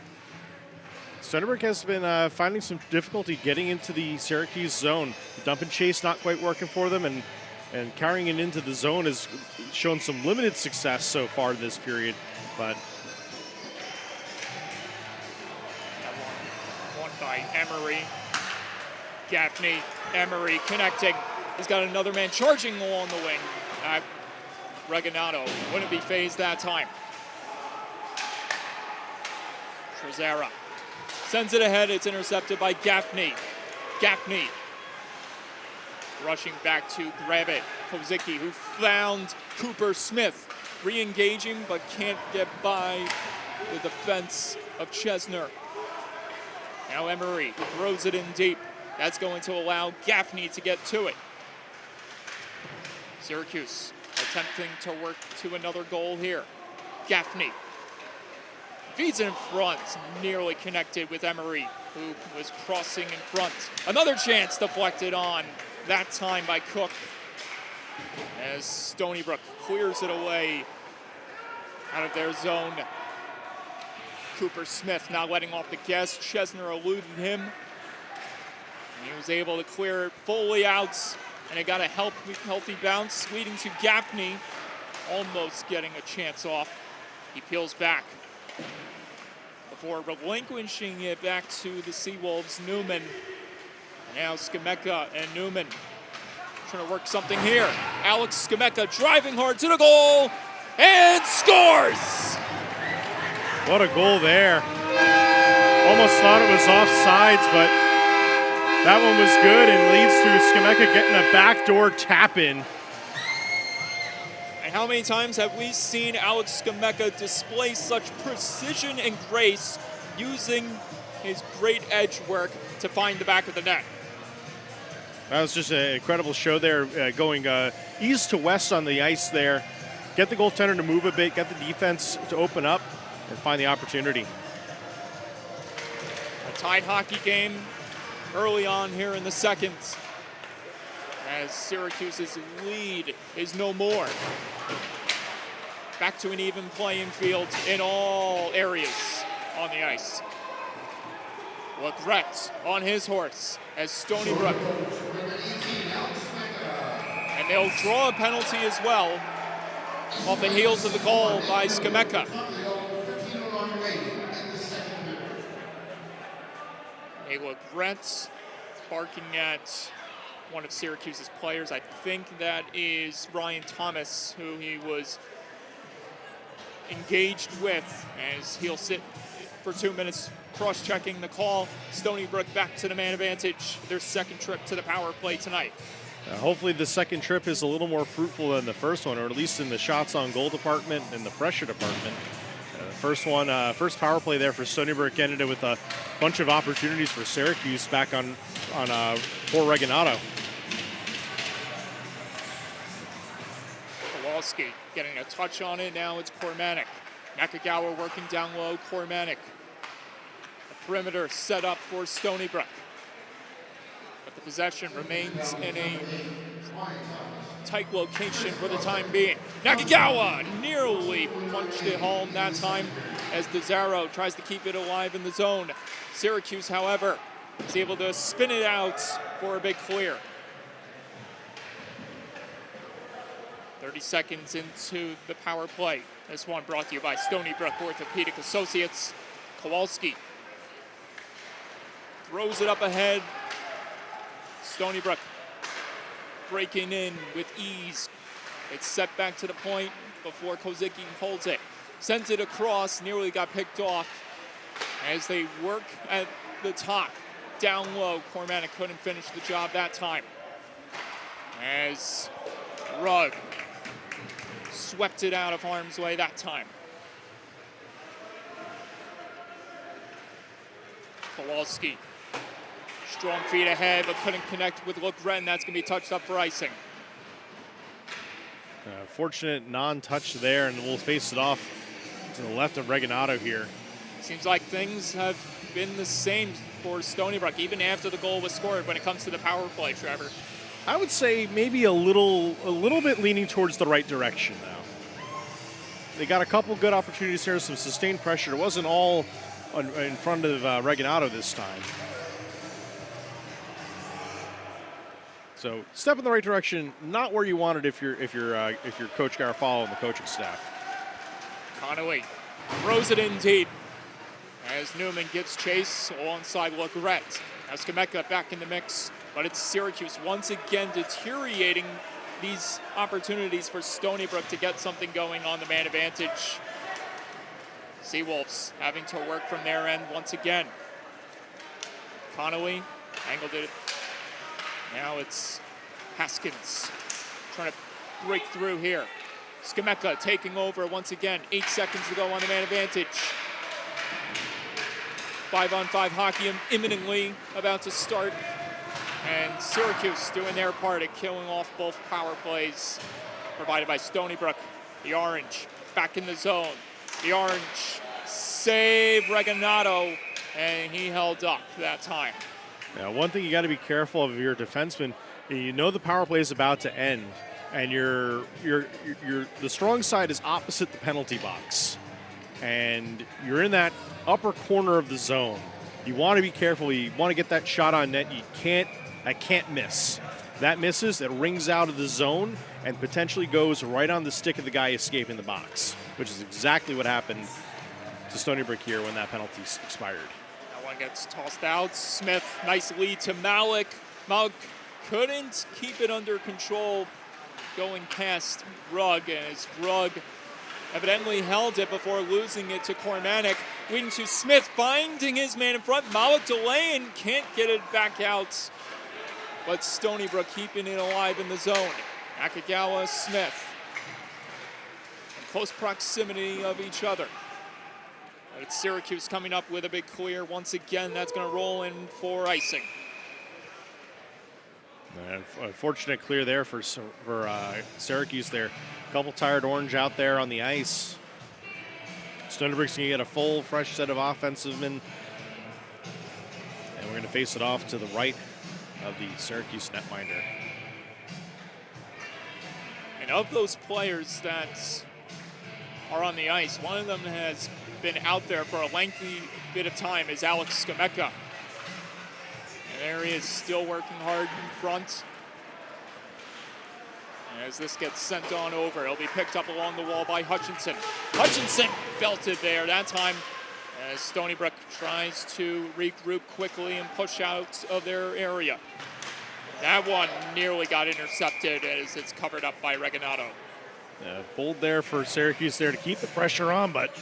Stony Brook has been finding some difficulty getting into the Syracuse zone. The dump and chase not quite working for them, and carrying it into the zone has shown some limited success so far this period. But one by Emery. Gaffney, Emery connecting. He's got another man charging along the wing. Regagnado wouldn't be phased that time. Trezera sends it ahead. It's intercepted by Gaffney. Gaffney rushing back to grab it. Kozicki, who found Cooper Smith, re-engaging but can't get by the defense of Chesner. Now Emery throws it in deep. That's going to allow Gaffney to get to it. Syracuse attempting to work to another goal here. Gaffney feeds it in front, nearly connected with Emery, who was crossing in front. Another chance deflected on, that time by Cook, as Stony Brook clears it away out of their zone. Cooper Smith now letting off the gas. Chesner eluded him. And he was able to clear it fully out, and it got a healthy bounce, leading to Gaffney almost getting a chance off. He peels back before relinquishing it back to the Seawolves. Newman. And now Skimeka and Newman trying to work something here. Alex Skimeka driving hard to the goal and scores! what a goal there. Almost thought it was offsides, but that one was good and leads to Skimeka getting a backdoor tap in. And how many times have we seen Alex Skimeka display such precision and grace using his great edge work to find the back of the net? That was just an incredible show there, going east to west on the ice there. Get the goaltender to move a bit, get the defense to open up, and find the opportunity. A tied hockey game early on here in the second, as Syracuse's lead is no more. Back to an even playing field in all areas on the ice. Legret on his horse as Stony Brook. And they'll draw a penalty as well off the heels of the goal by Skimeka. A Legret barking at one of Syracuse's players. I think that is Ryan Thomas, who he was engaged with, as he'll sit for 2 minutes cross-checking the call. Stony Brook back to the man advantage, their second trip to the power play tonight. Hopefully the second trip is a little more fruitful than the first one, or at least in the shots on goal department and the pressure department. First power play there for Stony Brook ended it with a bunch of opportunities for Syracuse back on poor Regagnado. Kowalski getting a touch on it. Now it's Cormanek. Nakagawa working down low. Cormanek. The perimeter set up for Stony Brook. But the possession remains in a tight location for the time being. Nakagawa nearly punched it home that time as DeZaro tries to keep it alive in the zone. Syracuse, however, is able to spin it out for a big clear. 30 seconds into the power play. This one brought to you by Stony Brook Orthopedic Associates. Kowalski throws it up ahead. Stony Brook breaking in with ease. It's set back to the point before Kozicki holds it. Sends it across, nearly got picked off as they work at the top. Down low, Cormanek couldn't finish the job that time. As Rugg swept it out of harm's way that time. Kowalski Strong feet ahead, but couldn't connect with Legret, and that's going to be touched up for icing. Fortunate non-touch there, and we'll face it off to the left of Reganado here. Seems like things have been the same for Stony Brook, even after the goal was scored when it comes to the power play, Trevor. I would say maybe a little bit leaning towards the right direction now. They got a couple good opportunities here, some sustained pressure. It wasn't all in front of Reganado this time. So step in the right direction, not where you wanted if you're Coach Garofalo and the coaching staff. Connolly throws it in deep as Newman gets chase alongside Legret. Now Skameka back in the mix, but it's Syracuse once again deteriorating these opportunities for Stony Brook to get something going on the man advantage. Seawolves having to work from their end once again. Connolly angled it. Now it's Haskins trying to break through here. Skameka taking over once again. 8 seconds to go on the man advantage. 5-on-5 hockey imminently about to start. And Syracuse doing their part at killing off both power plays provided by Stony Brook. The Orange back in the zone. The Orange save Reganado, and he held up that time. Now, one thing you got to be careful of your defenseman. You know the power play is about to end, and the strong side is opposite the penalty box, and you're in that upper corner of the zone. You want to be careful. You want to get that shot on net. I can't miss. That misses. It rings out of the zone and potentially goes right on the stick of the guy escaping the box, which is exactly what happened to Stony Brook here when that penalty expired. One gets tossed out. Smith, nice lead to Malik. Malik couldn't keep it under control going past Rugg, as Rugg evidently held it before losing it to Kormanek. Leading to Smith, finding his man in front. Malik delaying, can't get it back out. But Stony Brook keeping it alive in the zone. Akagawa, Smith. In close proximity of each other. It's Syracuse coming up with a big clear. Once again, that's going to roll in for icing. Unfortunate clear there for Syracuse there. A couple tired Orange out there on the ice. Stony Brook's going to get a full, fresh set of offensive men. And we're going to face it off to the right of the Syracuse netminder. And of those players that are on the ice, one of them has been out there for a lengthy bit of time is Alex Skameka. And there he is, still working hard in front. As this gets sent on over, it'll be picked up along the wall by Hutchinson. Hutchinson belted there that time as Stony Brook tries to regroup quickly and push out of their area. That one nearly got intercepted as it's covered up by Reganado. Bold there for Syracuse there to keep the pressure on, but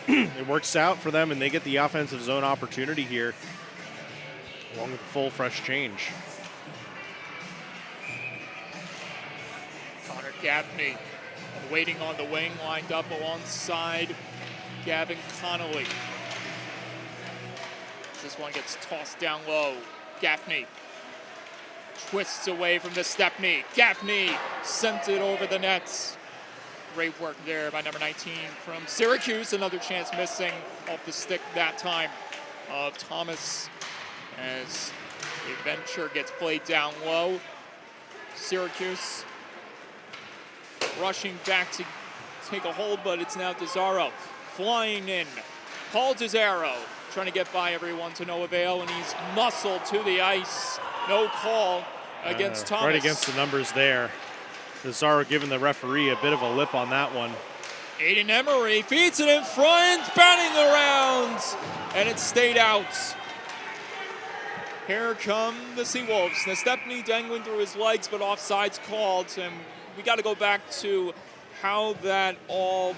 it works out for them, and they get the offensive zone opportunity here, along with a full, fresh change. Connor Gaffney waiting on the wing, lined up alongside Gavin Connolly. This one gets tossed down low. Gaffney twists away from the Stepney. Gaffney sent it over the nets. Great work there by number 19 from Syracuse. Another chance missing off the stick that time of Thomas as the adventure gets played down low. Syracuse rushing back to take a hold, but it's now Desaro flying in. Paul Desaro trying to get by everyone to no avail, and he's muscled to the ice. No call against Thomas. Right against the numbers there. Desaro giving the referee a bit of a lip on that one. Aiden Emery feeds it in front, batting around, and it stayed out. Here come the Seawolves. Stepney dangling through his legs, but offside's called, and we got to go back to how that all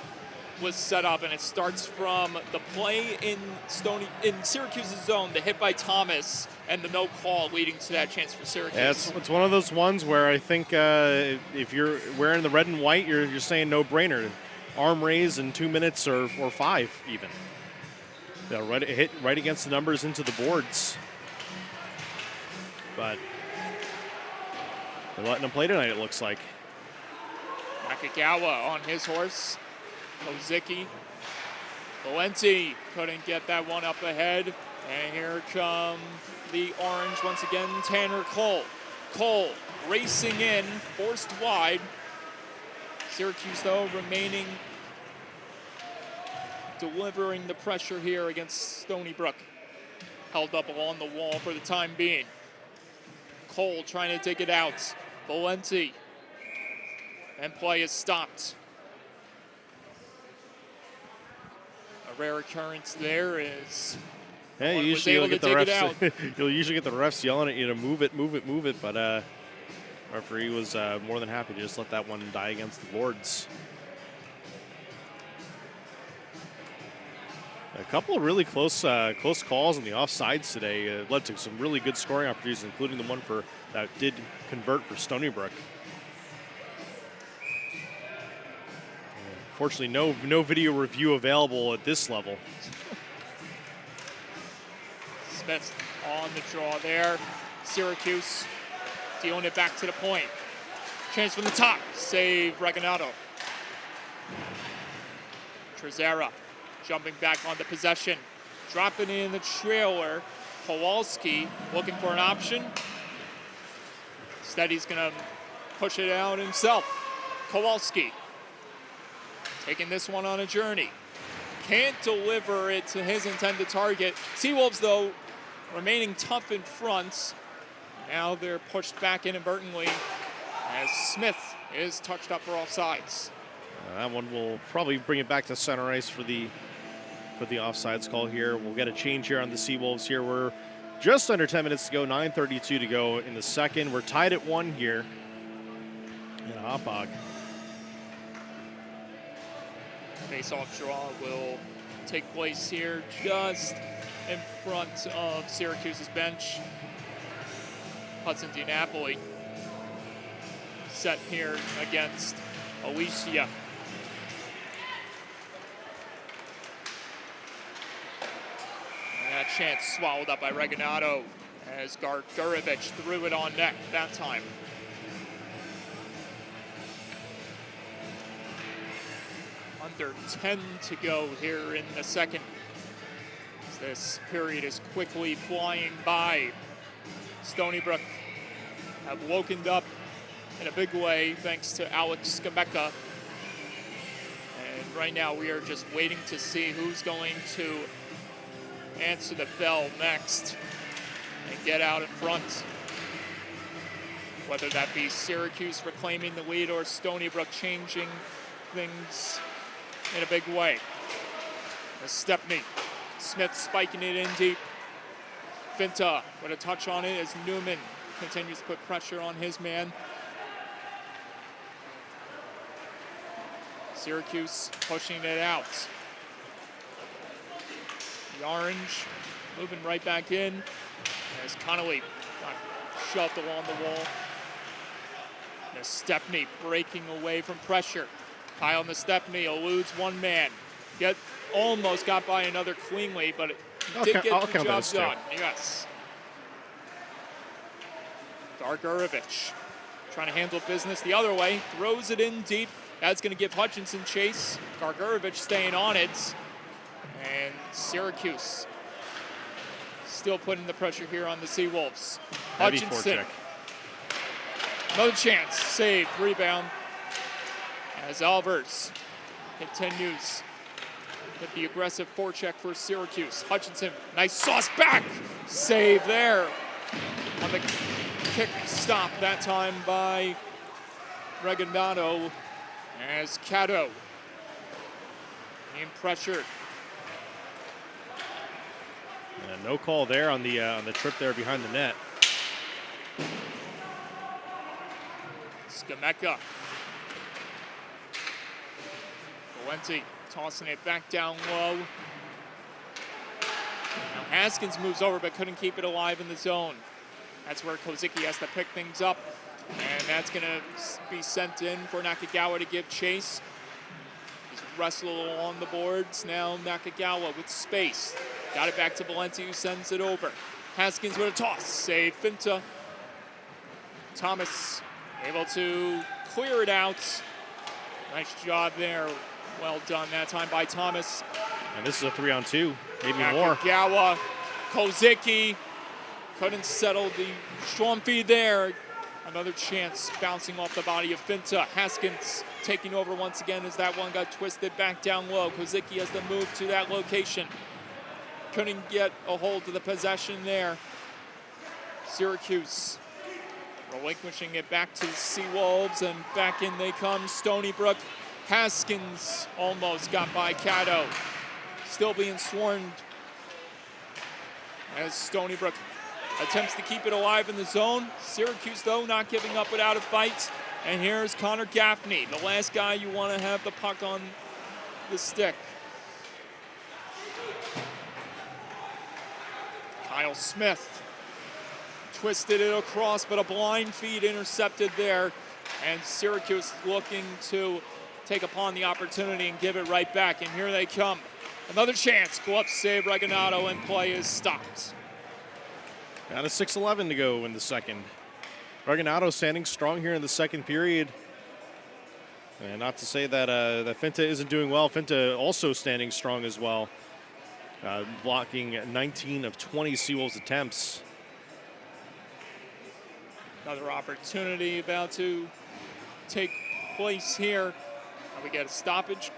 was set up, and it starts from the play in Syracuse's zone, the hit by Thomas, and the no call leading to that chance for Syracuse. Yeah, it's one of those ones where I think if you're wearing the red and white, you're saying no brainer. Arm raise in 2 minutes or 5 even. Hit right against the numbers into the boards. but they're letting him play tonight, it looks like. Nakagawa on his horse. Kozicki. Valenti couldn't get that one up ahead. And here come the orange once again, Tanner Cole. Cole racing in, forced wide. Syracuse, though, remaining, delivering the pressure here against Stony Brook. Held up along the wall for the time being. Cole trying to dig it out. Valenti. And play is stopped. A rare occurrence there is. Yeah, one was usually able you'll to get the dig it out. refs. You'll usually get the refs yelling at you to move it. But referee was more than happy to just let that one die against the boards. A couple of really close calls on the offsides today led to some really good scoring opportunities, including the one that did convert for Stony Brook. Fortunately, no video review available at this level. Smith on the draw there. Syracuse dealing it back to the point. Chance from the top. Save Regalado. Trezera jumping back on the possession. Dropping in the trailer. Kowalski looking for an option. Instead, he's going to push it out himself. Kowalski taking this one on a journey. Can't deliver it to his intended target. Seawolves, though, remaining tough in front. Now they're pushed back inadvertently as Smith is touched up for offsides. That one will probably bring it back to center ice for the offsides call here. We'll get a change here on the Seawolves here. We're just under 10 minutes to go, 9:32 to go in the second. We're tied at 1 here in Hauppauge. Face-off draw will take place here just in front of Syracuse's bench. Hudson DiNapoli set here against Alicia. And that chance swallowed up by Regalado as Gargurovich threw it on net that time. Under 10 to go here in the second. This period is quickly flying by. Stony Brook have woken up in a big way thanks to Alex Skabeka. And right now we are just waiting to see who's going to answer the bell next and get out in front. Whether that be Syracuse reclaiming the lead or Stony Brook changing things in a big way. As Stepney. Smith spiking it in deep. Finta with a touch on it as Newman continues to put pressure on his man. Syracuse pushing it out. The orange moving right back in as Connolly got shoved along the wall. As Stepney breaking away from pressure. Kyle Stepney eludes one man. Almost got by another cleanly, but it did get the job done. Yes. Gargurovich trying to handle business the other way. Throws it in deep. That's going to give Hutchinson chase. Gargurovich staying on it. And Syracuse still putting the pressure here on the Seawolves. Hutchinson. Another chance. Save. Rebound. As Alvers continues with the aggressive forecheck for Syracuse. Hutchinson, nice sauce back. Save there on the kick stop that time by Regalado as Cato being pressured. And no call there on the trip there behind the net. Skabeka. Valenti tossing it back down low. Now Haskins moves over but couldn't keep it alive in the zone. That's where Kozicki has to pick things up. And that's going to be sent in for Nakagawa to give chase. He's wrestled along the boards. Now Nakagawa with space. Got it back to Valenti who sends it over. Haskins with a toss. Save Finta. Thomas able to clear it out. Nice job there. Well done that time by Thomas. And this is a 3-on-2, maybe more. Nakagawa, Kozicki couldn't settle the strong feed there. Another chance bouncing off the body of Finta. Haskins taking over once again as that one got twisted back down low. Kozicki has to move to that location. Couldn't get a hold of the possession there. Syracuse relinquishing it back to the Seawolves, and back in they come. Stony Brook. Haskins almost got by Cato. Still being swarmed as Stony Brook attempts to keep it alive in the zone. Syracuse, though, not giving up without a fight. And here's Connor Gaffney, the last guy you want to have the puck on the stick. Kyle Smith twisted it across, but a blind feed intercepted there. And Syracuse looking to take upon the opportunity and give it right back. And here they come. Another chance. Glove save, Reganato, and play is stopped. Got a 6:11 to go in the second. Reganato standing strong here in the second period. And not to say that that Finta isn't doing well. Finta also standing strong as well. Blocking 19 of 20 Seawolves attempts. Another opportunity about to take place here. And we get a stoppage.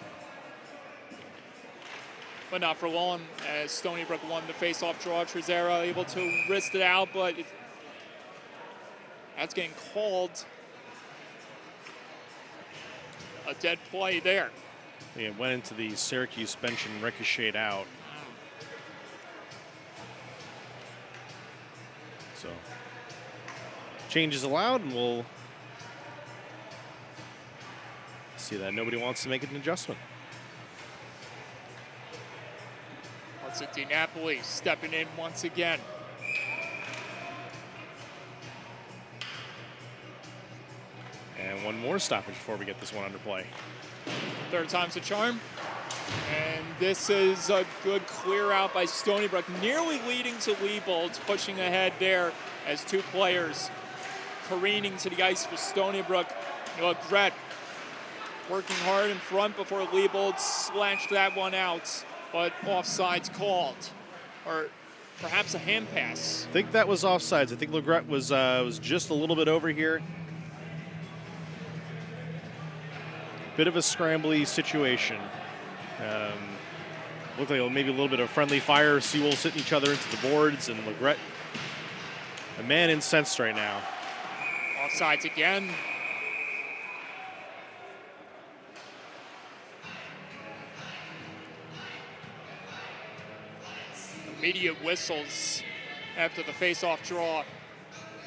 But not for long, as Stony Brook won the face-off draw. Trezera able to wrist it out, but that's getting called a dead play there. It went into the Syracuse bench and ricocheted out. So, changes allowed, and we'll see that nobody wants to make an adjustment. It's a DiNapoli stepping in once again. And one more stoppage before we get this one under play. Third time's a charm. And this is a good clear out by Stony Brook, nearly leading to Liebold, pushing ahead there as two players careening to the ice for Stony Brook. Gret working hard in front before Liebold slashed that one out. But offside's called, or perhaps a hand pass. I think that was offsides. I think Legret was just a little bit over here. Bit of a scrambly situation. Looked like maybe a little bit of friendly fire. Seawolves hitting each other into the boards, and Legret, a man incensed right now. Offsides again. Immediate whistles after the face-off draw,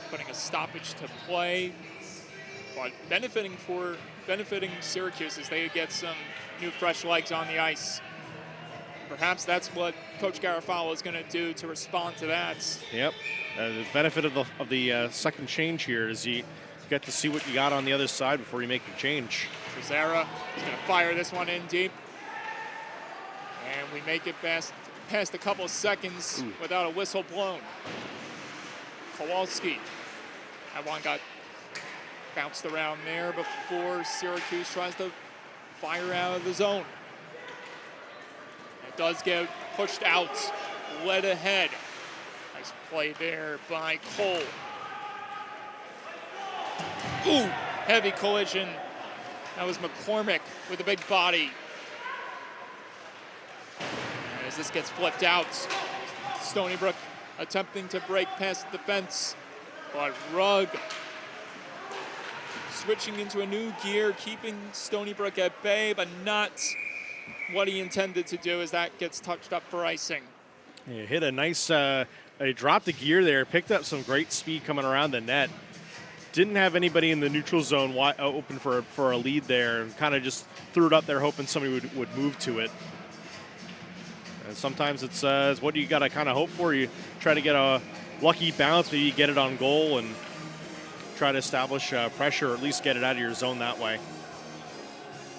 putting a stoppage to play, but benefiting Syracuse as they get some new fresh legs on the ice. Perhaps that's what Coach Garofalo is going to do to respond to that. Yep, the benefit of the second change here is you get to see what you got on the other side before you make your change. Trezera is going to fire this one in deep, and we make it past a couple of seconds without a whistle blown. Kowalski, that one got bounced around there before Syracuse tries to fire out of the zone. It does get pushed out, led ahead. Nice play there by Cole. Ooh, heavy collision. That was McCormick with a big body. As this gets flipped out, Stony Brook attempting to break past the defense, but Rugg switching into a new gear, keeping Stony Brook at bay, but not what he intended to do as that gets touched up for icing. He hit a nice, he dropped the gear there, picked up some great speed coming around the net. Didn't have anybody in the neutral zone open for a lead there, and kind of just threw it up there hoping somebody would move to it. And sometimes it's what you got to kind of hope for. You try to get a lucky bounce, maybe you get it on goal and try to establish pressure, or at least get it out of your zone that way.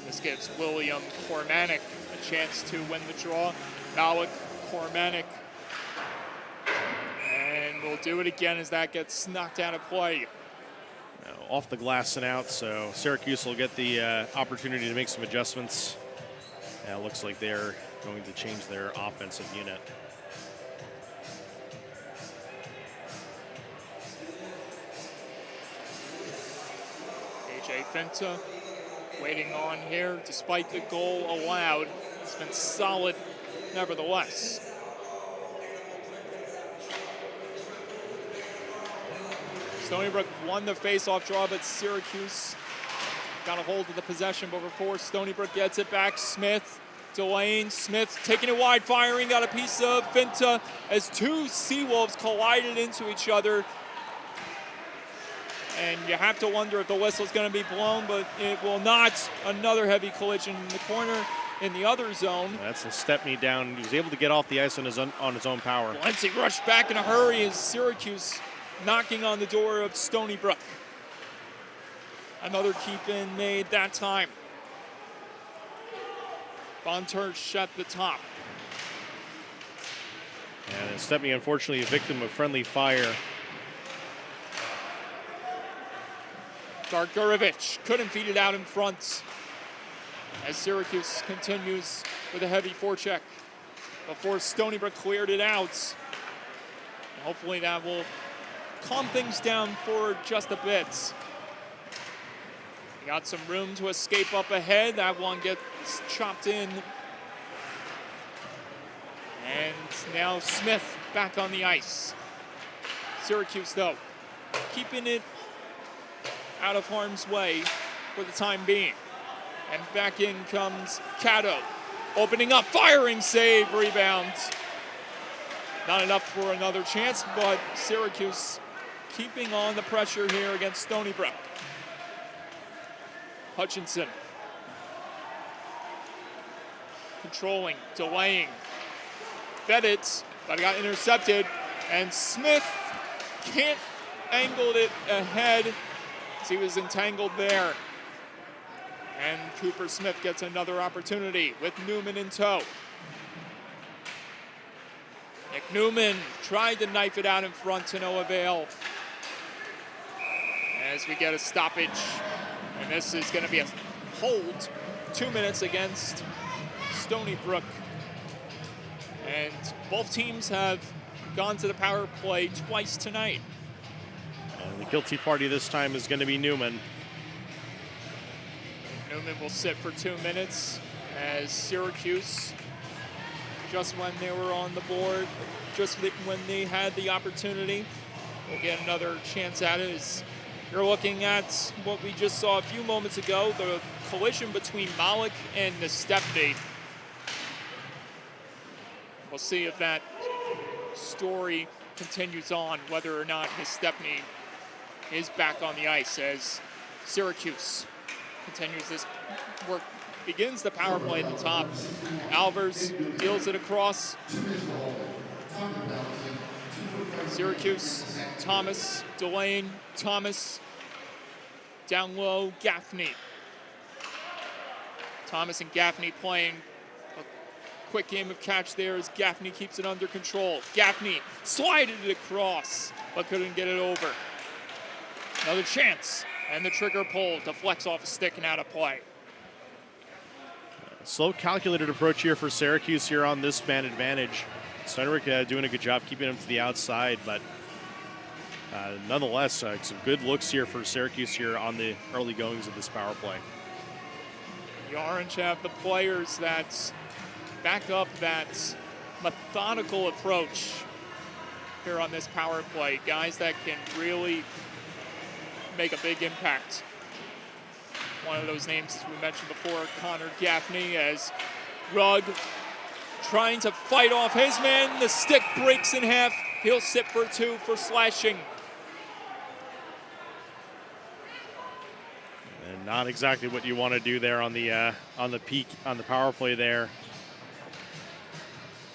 This gives William Kormanek a chance to win the draw. Alec Kormanek. And we'll do it again as that gets knocked out of play. off the glass and out, so Syracuse will get the opportunity to make some adjustments. It looks like they're going to change their offensive unit. AJ Finta waiting on here despite the goal allowed. It's been solid nevertheless. Stony Brook won the face-off draw, but Syracuse got a hold of the possession. But before Stony Brook gets it back, Smith, Delane, Smith taking it wide, firing, got a piece of Finta as two Seawolves collided into each other. And you have to wonder if the whistle's going to be blown, but it will not. Another heavy collision in the corner in the other zone. That's a Stepney down. He was able to get off the ice on his own power. Valencia rushed back in a hurry as Syracuse knocking on the door of Stony Brook. Another keep-in made that time. Von Tersch at the top. And Stepney, unfortunately, a victim of friendly fire. Dargurovich couldn't feed it out in front as Syracuse continues with a heavy forecheck before Stony Brook cleared it out. And hopefully that will calm things down for just a bit. Got some room to escape up ahead. That one gets chopped in. And now Smith back on the ice. Syracuse, though, keeping it out of harm's way for the time being. And back in comes Cato. Opening up, firing, save, rebound. Not enough for another chance, but Syracuse keeping on the pressure here against Stony Brook. Hutchinson. Controlling, delaying. Fed it, but it got intercepted. And Smith can't angle it ahead as he was entangled there. And Cooper Smith gets another opportunity with Newman in tow. Nick Newman tried to knife it out in front to no avail. As we get a stoppage. And this is going to be a hold. 2 minutes against Stony Brook. And both teams have gone to the power play twice tonight. And the guilty party this time is going to be Newman. Newman will sit for 2 minutes as Syracuse, just when they were on the board, just when they had the opportunity, will get another chance at it. As you're looking at what we just saw a few moments ago, the collision between Malik and Nestepny. We'll see if that story continues on, whether or not Nestepny is back on the ice as Syracuse continues this work, begins the power play at the top. Alvers deals it across. Syracuse, Thomas, Delane, Thomas, down low, Gaffney. Thomas and Gaffney playing a quick game of catch there as Gaffney keeps it under control. Gaffney slided it across, but couldn't get it over. Another chance, and the trigger pull deflects off a stick and out of play. Slow, calculated approach here for Syracuse here on this man advantage. Stony Brook doing a good job keeping him to the outside, but nonetheless, some good looks here for Syracuse here on the early goings of this power play. The Orange have the players that back up that methodical approach here on this power play. Guys that can really make a big impact. One of those names, as we mentioned before, Connor Gaffney, as Rugg trying to fight off his man. The stick breaks in half. He'll sit for 2 for slashing. And not exactly what you want to do there on the peak on the power play there.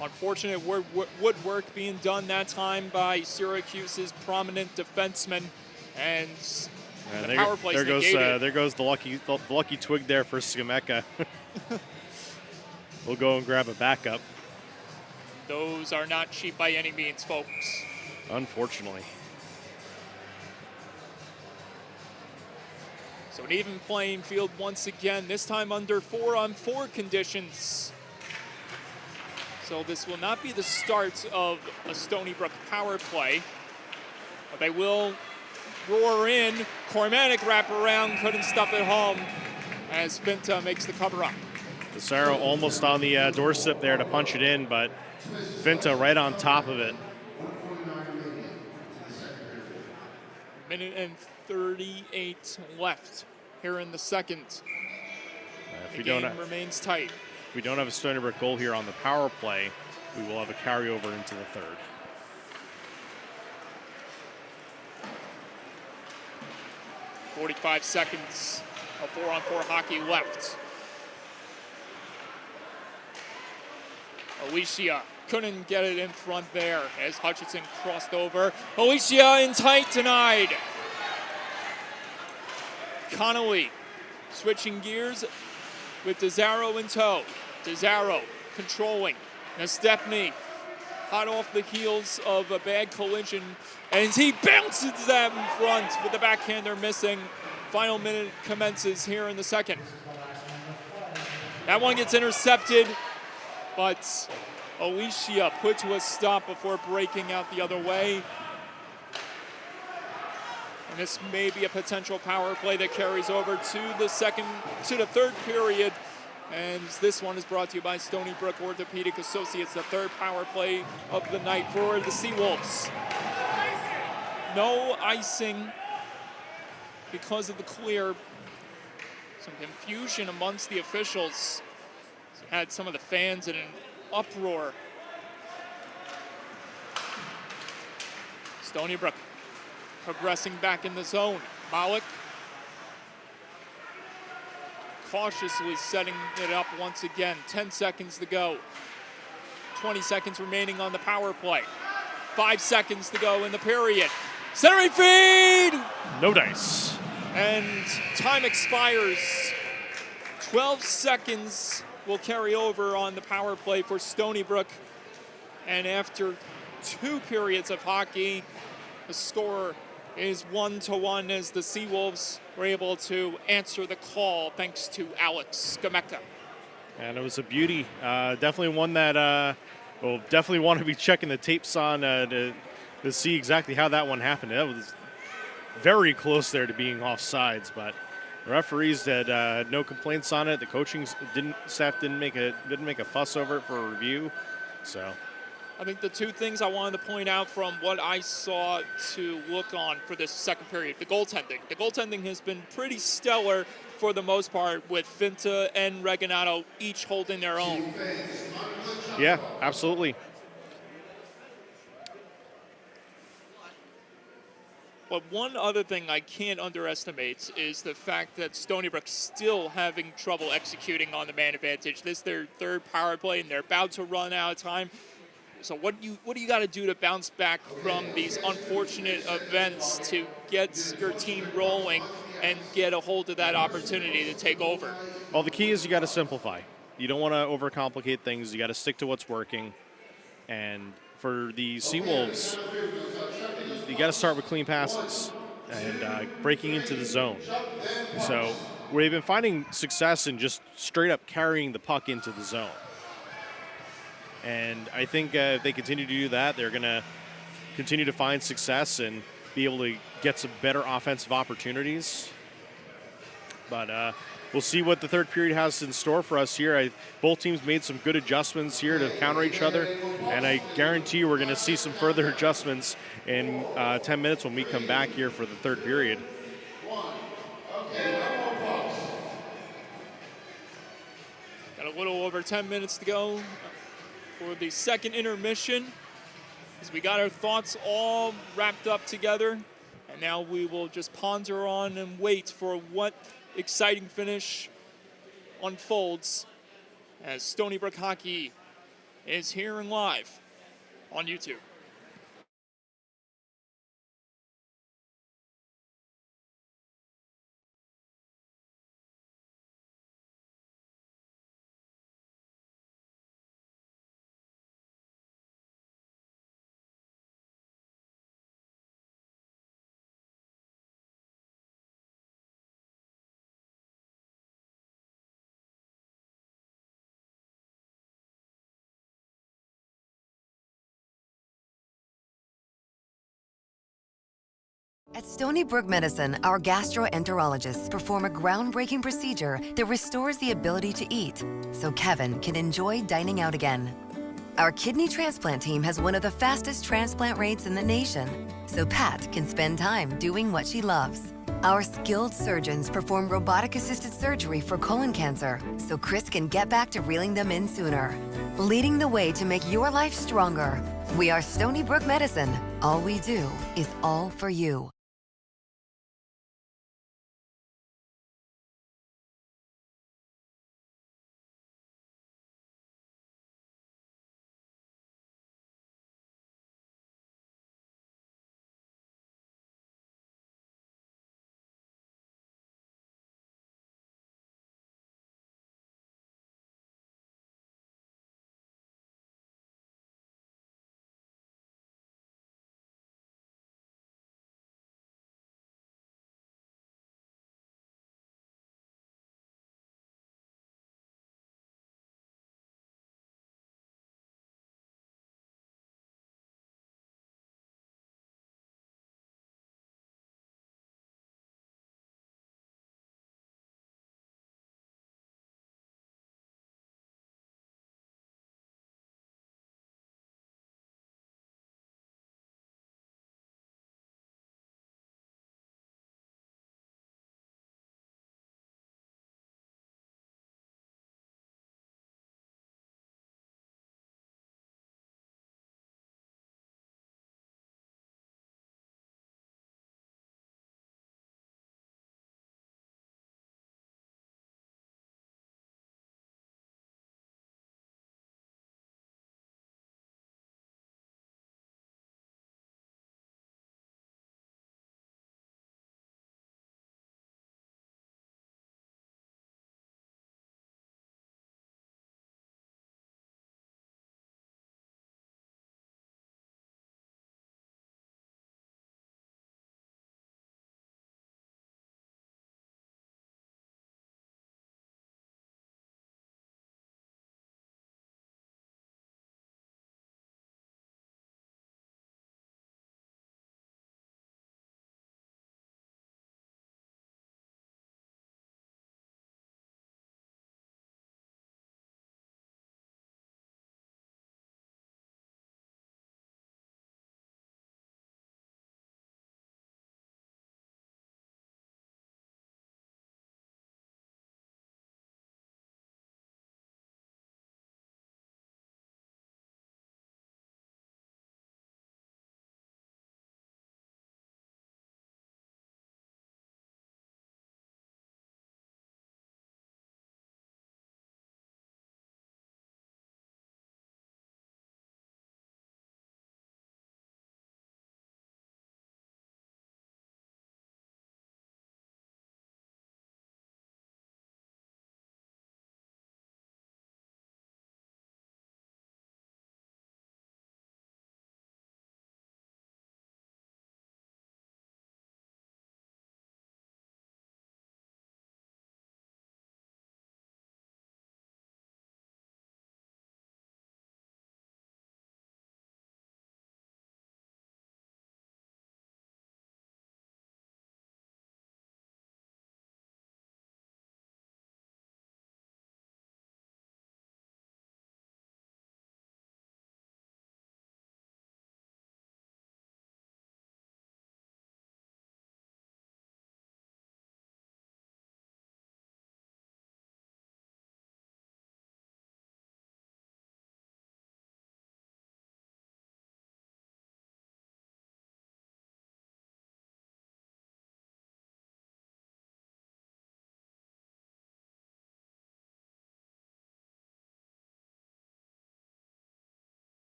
Unfortunate woodwork being done that time by Syracuse's prominent defenseman, and the power play's negated. There goes the lucky twig there for Skameka. We'll go and grab a backup. Those are not cheap by any means, folks. Unfortunately. So an even playing field once again, this time under 4-on-4 conditions. So this will not be the start of a Stony Brook power play, but they will roar in. Cormatic wraparound, couldn't stuff it home as Finta makes the cover up. Cesaro almost on the doorstep there to punch it in, but Finta right on top of it. Minute and 38 left here in the second. The game remains tight. If we don't have a Stony Brook goal here on the power play, we will have a carryover into the third. .45 seconds of 4-on-4 hockey left. Alicia couldn't get it in front there as Hutchinson crossed over. Alicia in tight denied. Connolly switching gears with DeZaro in tow. DeZaro controlling. Now Stepney hot off the heels of a bad collision, and he bounces that in front with the backhander missing. Final minute commences here in the second. That one gets intercepted, but Alicia put to a stop before breaking out the other way. And this may be a potential power play that carries over to the third period. And this one is brought to you by Stony Brook Orthopedic Associates, the third power play of the night for the Seawolves. No icing because of the clear. Some confusion amongst the officials. Had some of the fans in an uproar. Stony Brook progressing back in the zone. Malik cautiously setting it up once again. 10 seconds to go. 20 seconds remaining on the power play. 5 seconds to go in the period. Centering feed! No dice. And time expires. 12 seconds will carry over on the power play for Stony Brook. And after 2 periods of hockey, the score is 1-1 as the Seawolves were able to answer the call thanks to Alex Skameka. And it was a beauty. Definitely one that we'll definitely want to be checking the tapes on to see exactly how that one happened. That was very close there to being offsides, but the referees had no complaints on it. The coaching staff didn't make a fuss over it for a review. So I think the 2 things I wanted to point out from what I saw to look on for this second period, the goaltending. The goaltending has been pretty stellar for the most part, with Finta and Reginato each holding their own. Yeah, absolutely. But one other thing I can't underestimate is the fact that Stony Brook's still having trouble executing on the man advantage. This is their third power play, and they're about to run out of time. So what do you got to do to bounce back from these unfortunate events to get your team rolling and get a hold of that opportunity to take over? Well, the key is you got to simplify. You don't want to overcomplicate things. You got to stick to what's working. And for the Seawolves, you got to start with clean passes and breaking into the zone. So we've been finding success in just straight up carrying the puck into the zone. And I think if they continue to do that, they're going to continue to find success and be able to get some better offensive opportunities. But we'll see what the third period has in store for us here. Both teams made some good adjustments here to counter each other, and I guarantee you we're going to see some further adjustments in 10 minutes when we come back here for the third period. Got a little over 10 minutes to go for the second intermission, as we got our thoughts all wrapped up together, and now we will just ponder on and wait for what exciting finish unfolds as Stony Brook Hockey is here and live on YouTube. At Stony Brook Medicine, our gastroenterologists perform a groundbreaking procedure that restores the ability to eat, so Kevin can enjoy dining out again. Our kidney transplant team has one of the fastest transplant rates in the nation, so Pat can spend time doing what she loves. Our skilled surgeons perform robotic-assisted surgery for colon cancer, so Chris can get back to reeling them in sooner. Leading the way to make your life stronger. We are Stony Brook Medicine. All we do is all for you.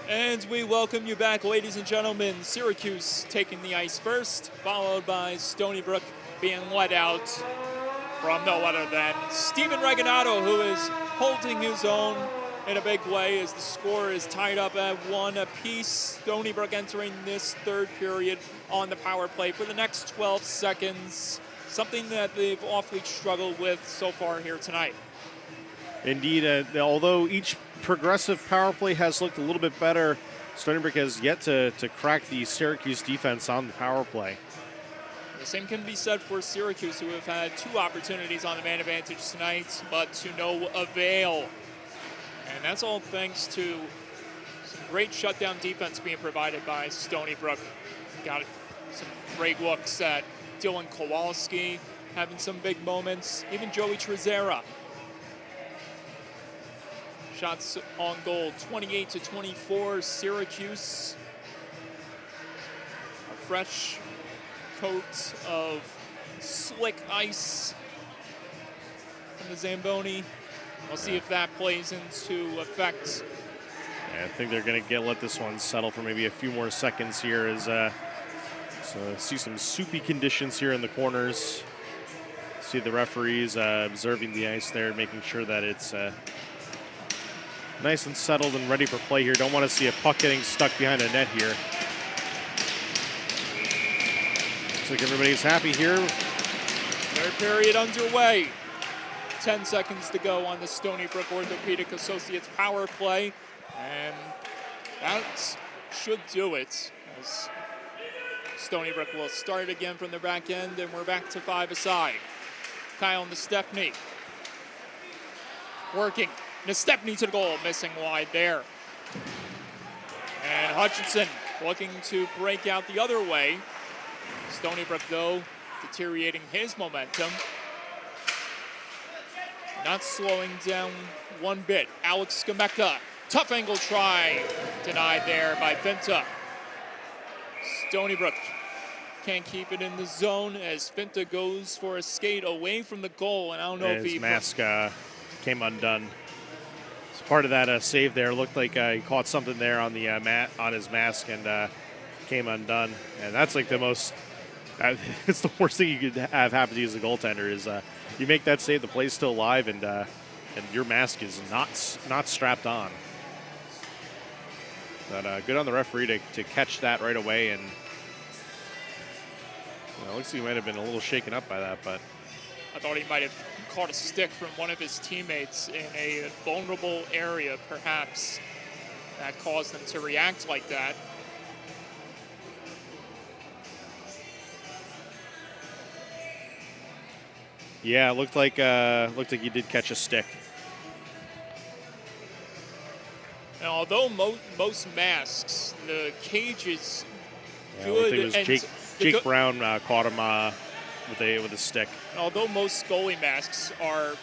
And we welcome you back, ladies and gentlemen. Syracuse taking the ice first, followed by Stony Brook being let out from no other than Steven Reginato, who is holding his own in a big way as the score is tied up at 1 apiece. Stony Brook entering this third period on the power play for the next 12 seconds, something that they've awfully struggled with so far here tonight. Indeed, although each progressive power play has looked a little bit better, Stony Brook has yet to crack the Syracuse defense on the power play. The same can be said for Syracuse, who have had 2 opportunities on the man advantage tonight, but to no avail. And that's all thanks to some great shutdown defense being provided by Stony Brook. Got some great looks at Dylan Kowalski, having some big moments, even Joey Trezera. Shots on goal, 28-24, Syracuse. A fresh coat of slick ice from the Zamboni. We'll see if that plays into effect. Yeah, I think they're going to let this one settle for maybe a few more seconds here as so see some soupy conditions here in the corners. See the referees observing the ice there, making sure that it's nice and settled and ready for play here. Don't want to see a puck getting stuck behind a net here. Looks like everybody's happy here. Third period underway. 10 seconds to go on the Stony Brook Orthopedic Associates power play. And that should do it, as Stony Brook will start again from the back end, and we're back to 5 aside. Kyle Nestepny working. Nestepny to the goal, missing wide there. And Hutchinson looking to break out the other way. Stony Brook, though, deteriorating his momentum. Not slowing down one bit. Alex Skameka, tough angle try, denied there by Finta. Stony Brook can't keep it in the zone as Finta goes for a skate away from the goal, and I don't know if his mask came undone. As part of that save there, looked like he caught something there on the on his mask and came undone. And that's like the most. It's the worst thing you could have happen to you as a goaltender is you make that save, the play's still alive, and your mask is not strapped on. But good on the referee to catch that right away, and it looks like he might have been a little shaken up by that, but I thought he might have caught a stick from one of his teammates in a vulnerable area, perhaps, that caused them to react like that. yeah, it looked like he did catch a stick. And although most masks, the cage is Yeah, good. I think it was Jake Brown caught him with a stick. And although most goalie masks are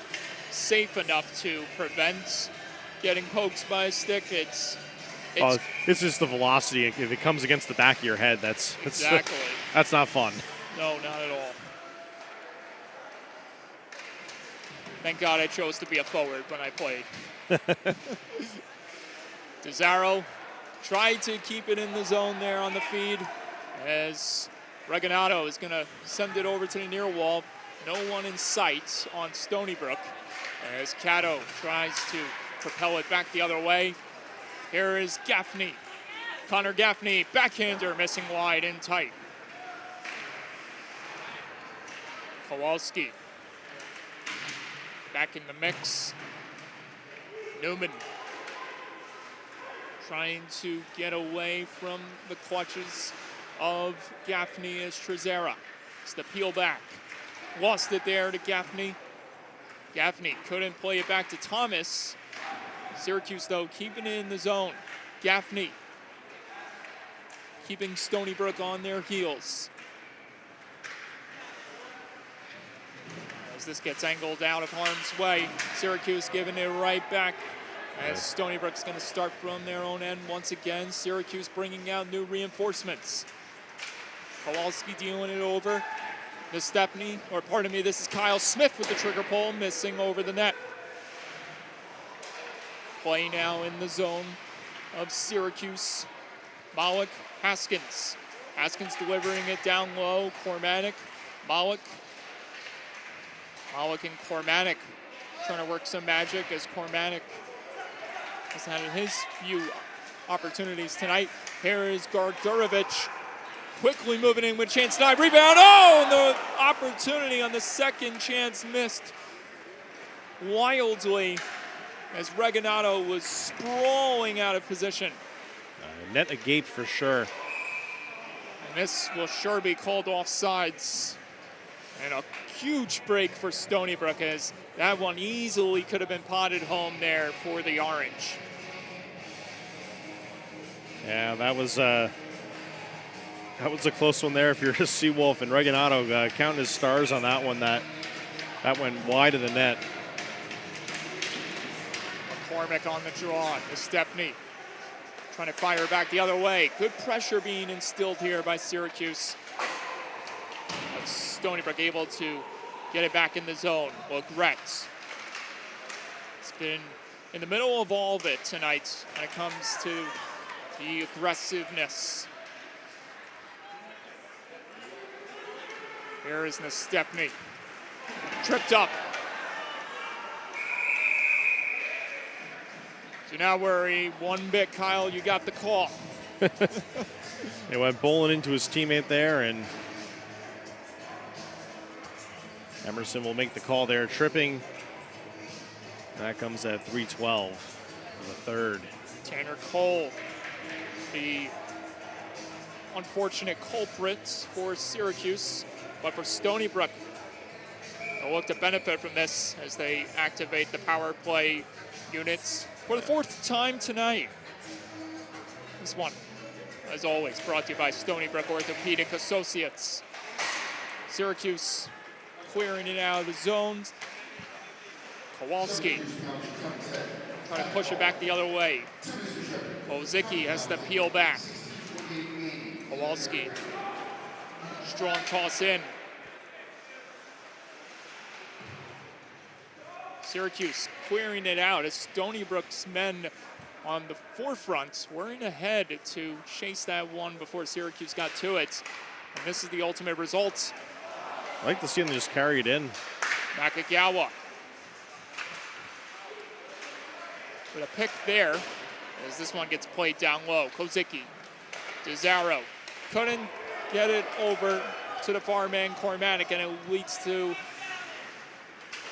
safe enough to prevent getting poked by a stick, it's exactly. That's not fun. No, not at all. Thank God I chose to be a forward when I played. DeZaro tried to keep it in the zone there on the feed as Reginato is going to send it over to the near wall. No one in sight on Stony Brook as Cato tries to propel it back the other way. Here is Gaffney. Connor Gaffney, backhander, missing wide in tight. Kowalski back in the mix. Newman trying to get away from the clutches of Gaffney as Trezera. It's the peel back. Lost it there to Gaffney. Gaffney couldn't play it back to Thomas. Syracuse, though, keeping it in the zone. Gaffney keeping Stony Brook on their heels. As this gets angled out of harm's way, Syracuse giving it right back as Stony Brook's going to start from their own end once again. Syracuse bringing out new reinforcements. Kowalski dealing it over. This is Kyle Smith with the trigger pull, missing over the net. Play now in the zone of Syracuse. Malik, Haskins. Haskins delivering it down low. Cormanic, Malik. Malik and Cormanic trying to work some magic as Cormanic has had his few opportunities tonight. Here is Gardurovic quickly moving in with chance tonight. Rebound, oh, and the opportunity on the second chance missed wildly as Regginato was sprawling out of position. Net agape for sure. And this will sure be called offsides. And a huge break for Stony Brook, as that one easily could have been potted home there for the Orange. Yeah, that was a close one there. If you're a Seawolf, and Regginato counting his stars on that one, that went wide of the net. McCormick on the draw to Stepney. Trying to fire back the other way. Good pressure being instilled here by Syracuse. But Stony Brook able to get it back in the zone. Legret. It's been in the middle of all of it tonight when it comes to the aggressiveness. Here is Stepney. Tripped up. Do not worry one bit, Kyle, you got the call. He went bowling into his teammate there, and Emerson will make the call there. Tripping. That comes at 3:12 in the third. Tanner Cole, the unfortunate culprit for Syracuse, but for Stony Brook, they'll look to benefit from this as they activate the power play units for the fourth time tonight. This one, as always, brought to you by Stony Brook Orthopedic Associates. Syracuse clearing it out of the zones. Kowalski trying to push it back the other way. Ozicki has to peel back. Kowalski, strong toss in. Syracuse clearing it out as Stony Brook's men on the forefront weren't ahead to chase that one before Syracuse got to it. And this is the ultimate result. I like to see them just carry it in. Nakagawa with a pick there as this one gets played down low. Kozicki, DeZaro couldn't get it over to the far man Cormanic, and it leads to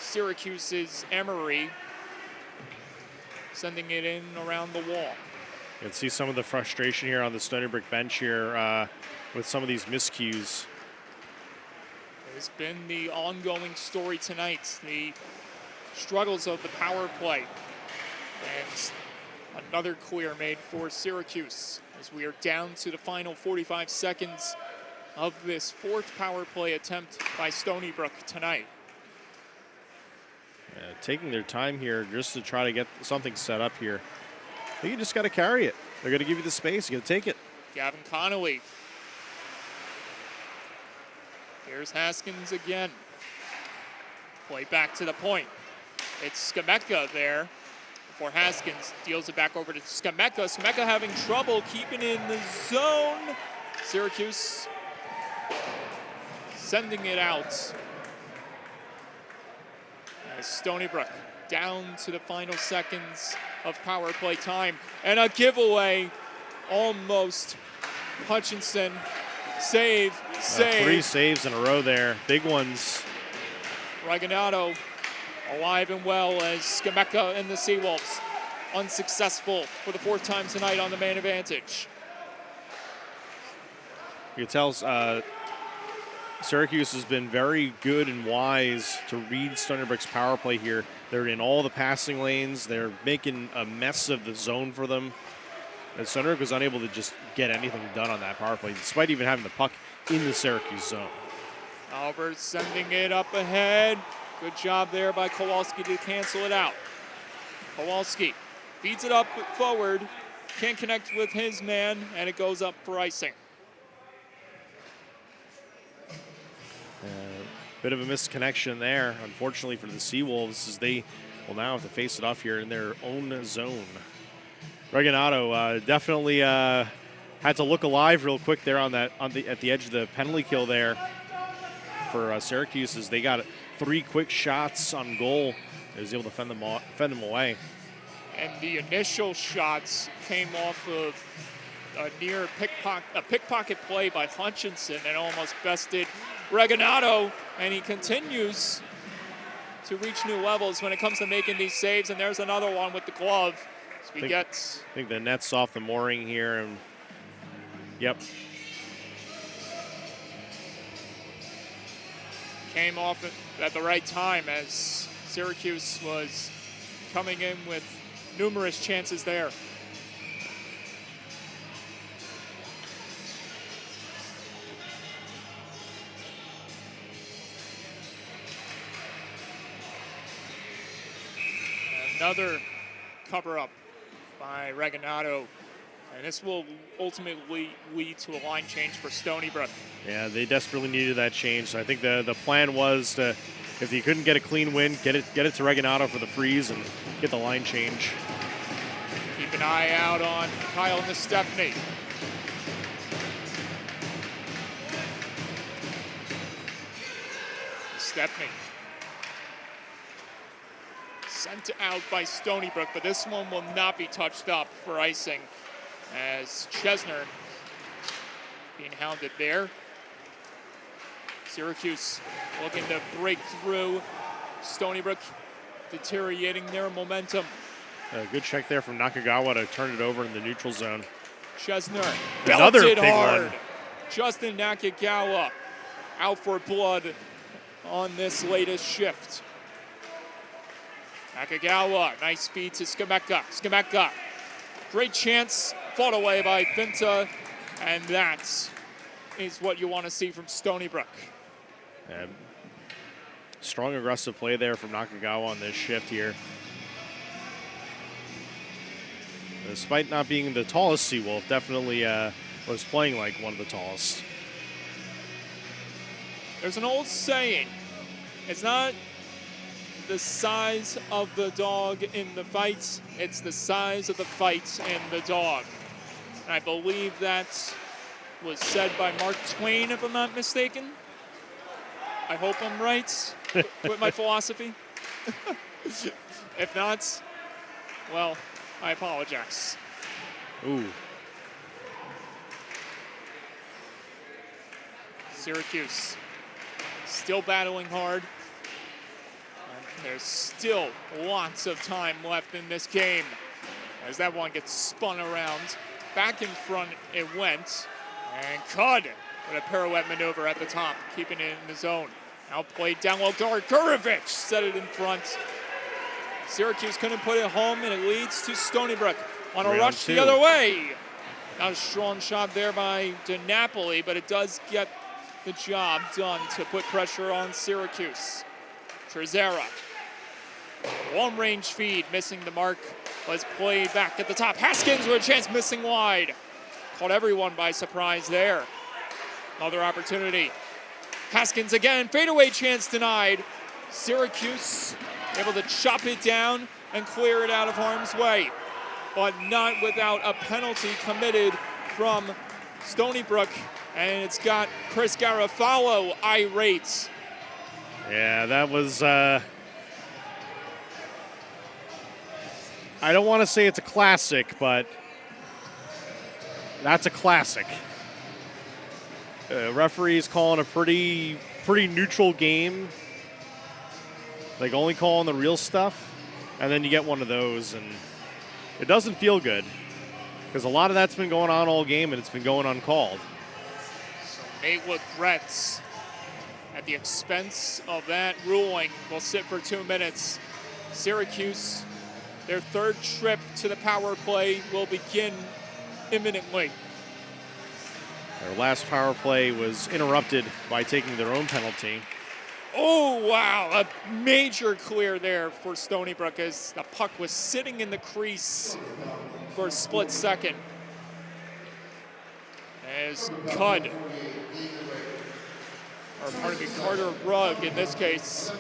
Syracuse's Emery sending it in around the wall. You can see some of the frustration here on the Stony Brook bench here with some of these miscues. It's been the ongoing story tonight, the struggles of the power play. And another clear made for Syracuse as we are down to the final 45 seconds of this fourth power play attempt by Stony Brook tonight. Taking their time here just to try to get something set up here. I think you just got to carry it. They're going to give you the space. You got to take it. Gavin Connolly. Here's Haskins again. Play back to the point. It's Skameka there before Haskins deals it back over to Skameka. Skameka having trouble keeping in the zone. Syracuse sending it out. As Stony Brook down to the final seconds of power play time. And a giveaway, almost. Hutchinson, save. 3 saves in a row there. Big ones. Regginato alive and well as Skameka and the Seawolves unsuccessful for the fourth time tonight on the man advantage. You can tell Syracuse has been very good and wise to read Stony Brook's power play here. They're in all the passing lanes. They're making a mess of the zone for them. And Stony Brook was unable to just get anything done on that power play, despite even having the puck in the Syracuse zone. Albert sending it up ahead. Good job there by Kowalski to cancel it out. Kowalski feeds it up forward. Can't connect with his man, and it goes up for icing. Bit of a misconnection there, unfortunately for the Seawolves, as they will now have to face it off here in their own zone. Reganado definitely had to look alive real quick there at the edge of the penalty kill there for Syracuse, as they got 3 quick shots on goal. They was able to fend them away. And the initial shots came off of a pickpocket play by Hutchinson and almost bested Reganado, and he continues to reach new levels when it comes to making these saves. And there's another one with the glove. So I think the net's off the mooring here, and yep. Came off at the right time as Syracuse was coming in with numerous chances there. Another cover-up by Reganado, and this will ultimately lead to a line change for Stony Brook. Yeah, they desperately needed that change. So I think the plan was to, if you couldn't get a clean win, get it to Reganado for the freeze and get the line change. Keep an eye out on Kyle Nestepny. Nestepny sent out by Stony Brook, but this one will not be touched up for icing as Chesner being hounded there. Syracuse looking to break through. Stony Brook deteriorating their momentum. A good check there from Nakagawa to turn it over in the neutral zone. Chesner Another belted big hard. one. Justin Nakagawa out for blood on this latest shift. Nakagawa, nice feed to Skameka. Skameka, great chance, fought away by Finta, and that is what you want to see from Stony Brook. Strong aggressive play there from Nakagawa on this shift here. Despite not being the tallest Seawolf, definitely was playing like one of the tallest. There's an old saying, it's not the size of the dog in the fight, it's the size of the fight in the dog. And I believe that was said by Mark Twain, if I'm not mistaken. I hope I'm right with my philosophy. If not, well, I apologize. Ooh. Syracuse still battling hard. There's still lots of time left in this game as that one gets spun around. Back in front it went, and Cud with a pirouette maneuver at the top, keeping it in the zone. Outplayed down low, Gurovic set it in front. Syracuse couldn't put it home, and it leads to Stony Brook on a rush the other way. Not a strong shot there by DiNapoli, but it does get the job done to put pressure on Syracuse. Trezera, long-range feed, missing the mark, was played back at the top. Haskins with a chance, missing wide. Caught everyone by surprise there. Another opportunity. Haskins again, fadeaway chance denied. Syracuse able to chop it down and clear it out of harm's way, but not without a penalty committed from Stony Brook, and it's got Chris Garofalo irate. Yeah, that was, I don't want to say it's a classic, but that's a classic. Referees calling a pretty neutral game, like only calling the real stuff, and then you get one of those, and it doesn't feel good because a lot of that's been going on all game, and it's been going uncalled. So Maywood Gretz, at the expense of that ruling, will sit for 2 minutes. Syracuse, their third trip to the power play will begin imminently. Their last power play was interrupted by taking their own penalty. Oh, wow, a major clear there for Stony Brook as the puck was sitting in the crease for a split second. As Carter Rugg in this case,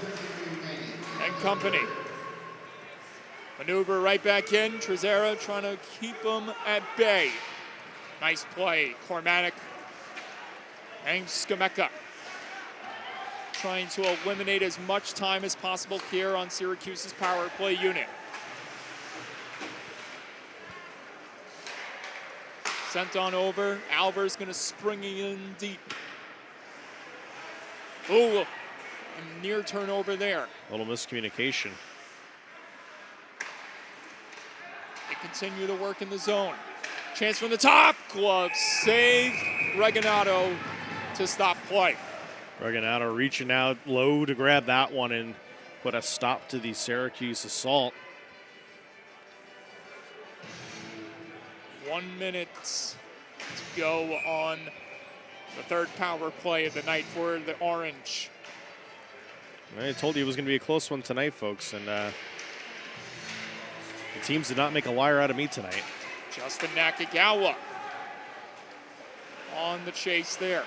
and company Maneuver right back in. Trezera trying to keep him at bay. Nice play. Cormanic and Skameka trying to eliminate as much time as possible here on Syracuse's power play unit. Sent on over. Alvar's going to spring in deep. Ooh, a near turnover there. A little miscommunication. They continue to work in the zone. Chance from the top. Glove save. Reganado to stop play. Reganado reaching out low to grab that one and put a stop to the Syracuse assault. 1 minute to go on the third power play of the night for the Orange. I told you it was going to be a close one tonight, folks, and the teams did not make a liar out of me tonight. Justin Nakagawa on the chase there.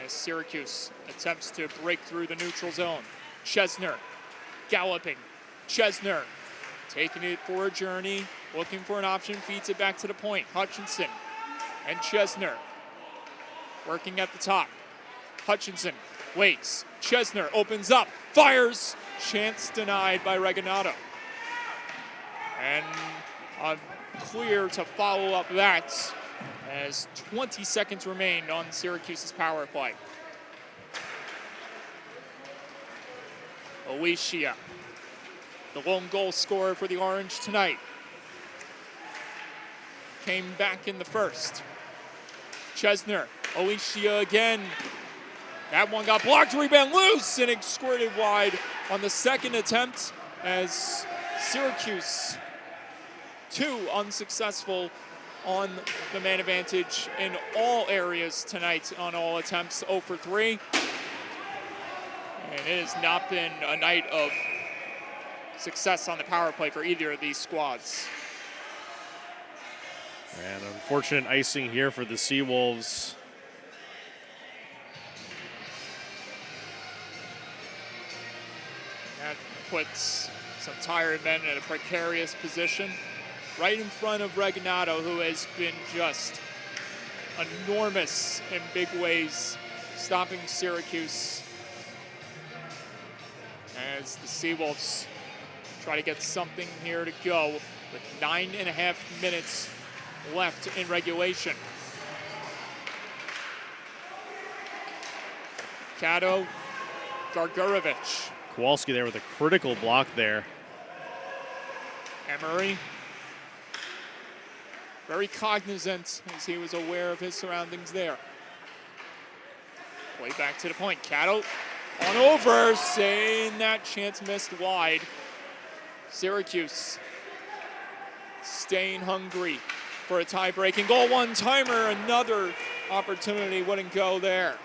As Syracuse attempts to break through the neutral zone. Chesner galloping. Chesner taking it for a journey, looking for an option, feeds it back to the point. Hutchinson and Chesner working at the top. Hutchinson waits. Chesner opens up, fires. Chance denied by Reganado. And clear to follow up that as 20 seconds remain on Syracuse's power play. Alicia, the lone goal scorer for the Orange tonight, came back in the first. Chesner, Alicia again. That one got blocked, rebound loose, and it squirted wide on the second attempt as Syracuse, too unsuccessful on the man advantage in all areas tonight on all attempts, 0 for 3. And it has not been a night of success on the power play for either of these squads. And unfortunate icing here for the Seawolves. That puts some tired men in a precarious position right in front of Reganado, who has been just enormous in big ways, stopping Syracuse as the Seawolves try to get something here to go with 9.5 minutes left in regulation. Kato, Gargurovich. Kowalski there with a critical block there. Emery, very cognizant as he was aware of his surroundings there. Play back to the point. Cato on over, saying that chance missed wide. Syracuse staying hungry for a tie-breaking goal. One-timer, another opportunity wouldn't go there.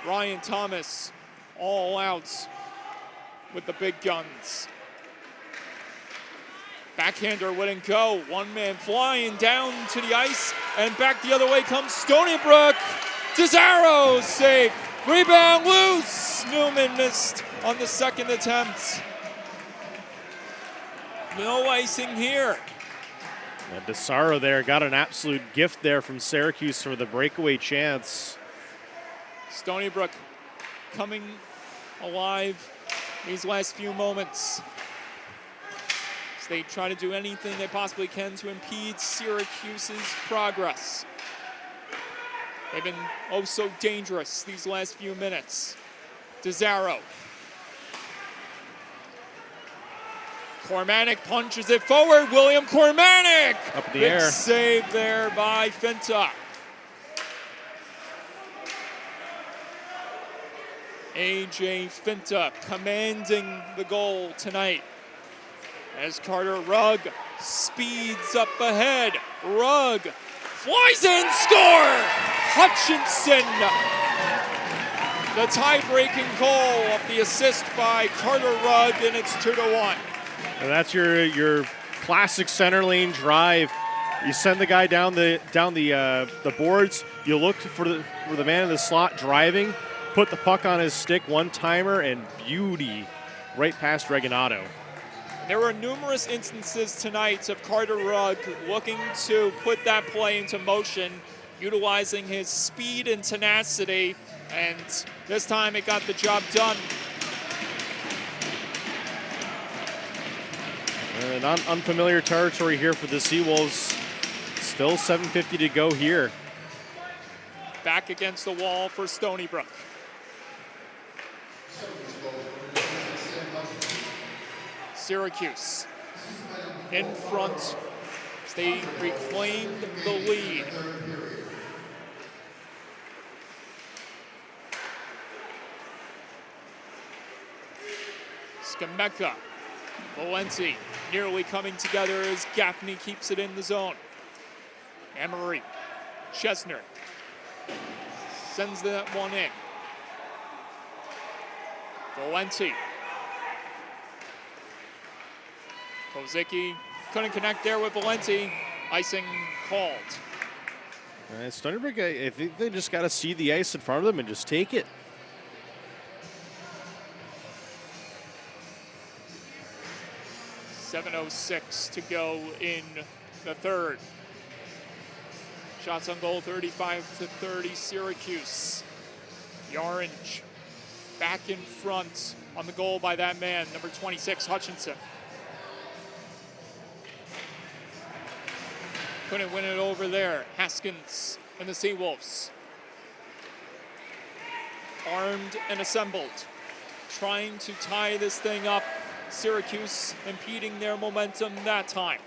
Ryan Thomas all out with the big guns. Backhander wouldn't go. One man flying down to the ice, and back the other way comes Stony Brook. Desaro save. Rebound loose. Newman missed on the second attempt. No icing here. And Desaro there got an absolute gift there from Syracuse for the breakaway chance. Stony Brook coming alive these last few moments. They try to do anything they possibly can to impede Syracuse's progress. They've been oh so dangerous these last few minutes. Desaro. Cormanic punches it forward. William Cormanic! Up in the air. Save there by Finta. AJ Finta commanding the goal tonight. As Carter Rugg speeds up ahead. Rugg flies in, score! Hutchinson. The tie-breaking goal of the assist by Carter Rugg, and it's 2-1. And that's your classic center lane drive. You send the guy down the boards. You look for the man in the slot driving, put the puck on his stick, one-timer, and beauty right past Reganado. There were numerous instances tonight of Carter Rugg looking to put that play into motion, utilizing his speed and tenacity, and this time it got the job done. And unfamiliar territory here for the Seawolves. Still 7:50 to go here. Back against the wall for Stony Brook. Syracuse in front as they reclaimed the lead. Skameka, Valenti nearly coming together as Gaffney keeps it in the zone. Anne-Marie Chesner sends that one in. Valenti. Kozicki couldn't connect there with Valenti. Icing called. Stony Brook, I think they just got to see the ice in front of them and just take it. .706 to go in the third. Shots on goal, 35-30, Syracuse. The Orange back in front on the goal by that man, number 26, Hutchinson. Couldn't win it over there. Haskins and the Seawolves. Armed and assembled, trying to tie this thing up. Syracuse impeding their momentum that time.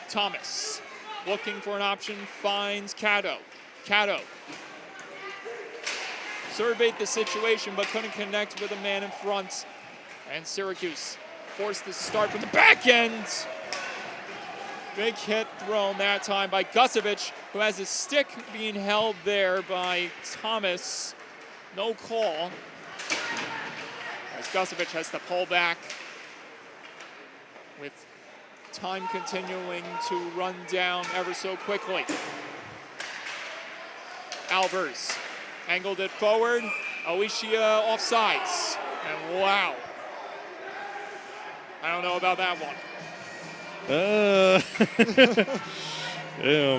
Thomas looking for an option, finds Cato. Cato surveyed the situation but couldn't connect with a man in front. And Syracuse forced to start from the back end. Big hit thrown that time by Gusevich, who has his stick being held there by Thomas. No call. As Gusevich has to pull back with time continuing to run down ever so quickly. Alvers angled it forward. Alicia offsides. And wow. I don't know about that one. Oh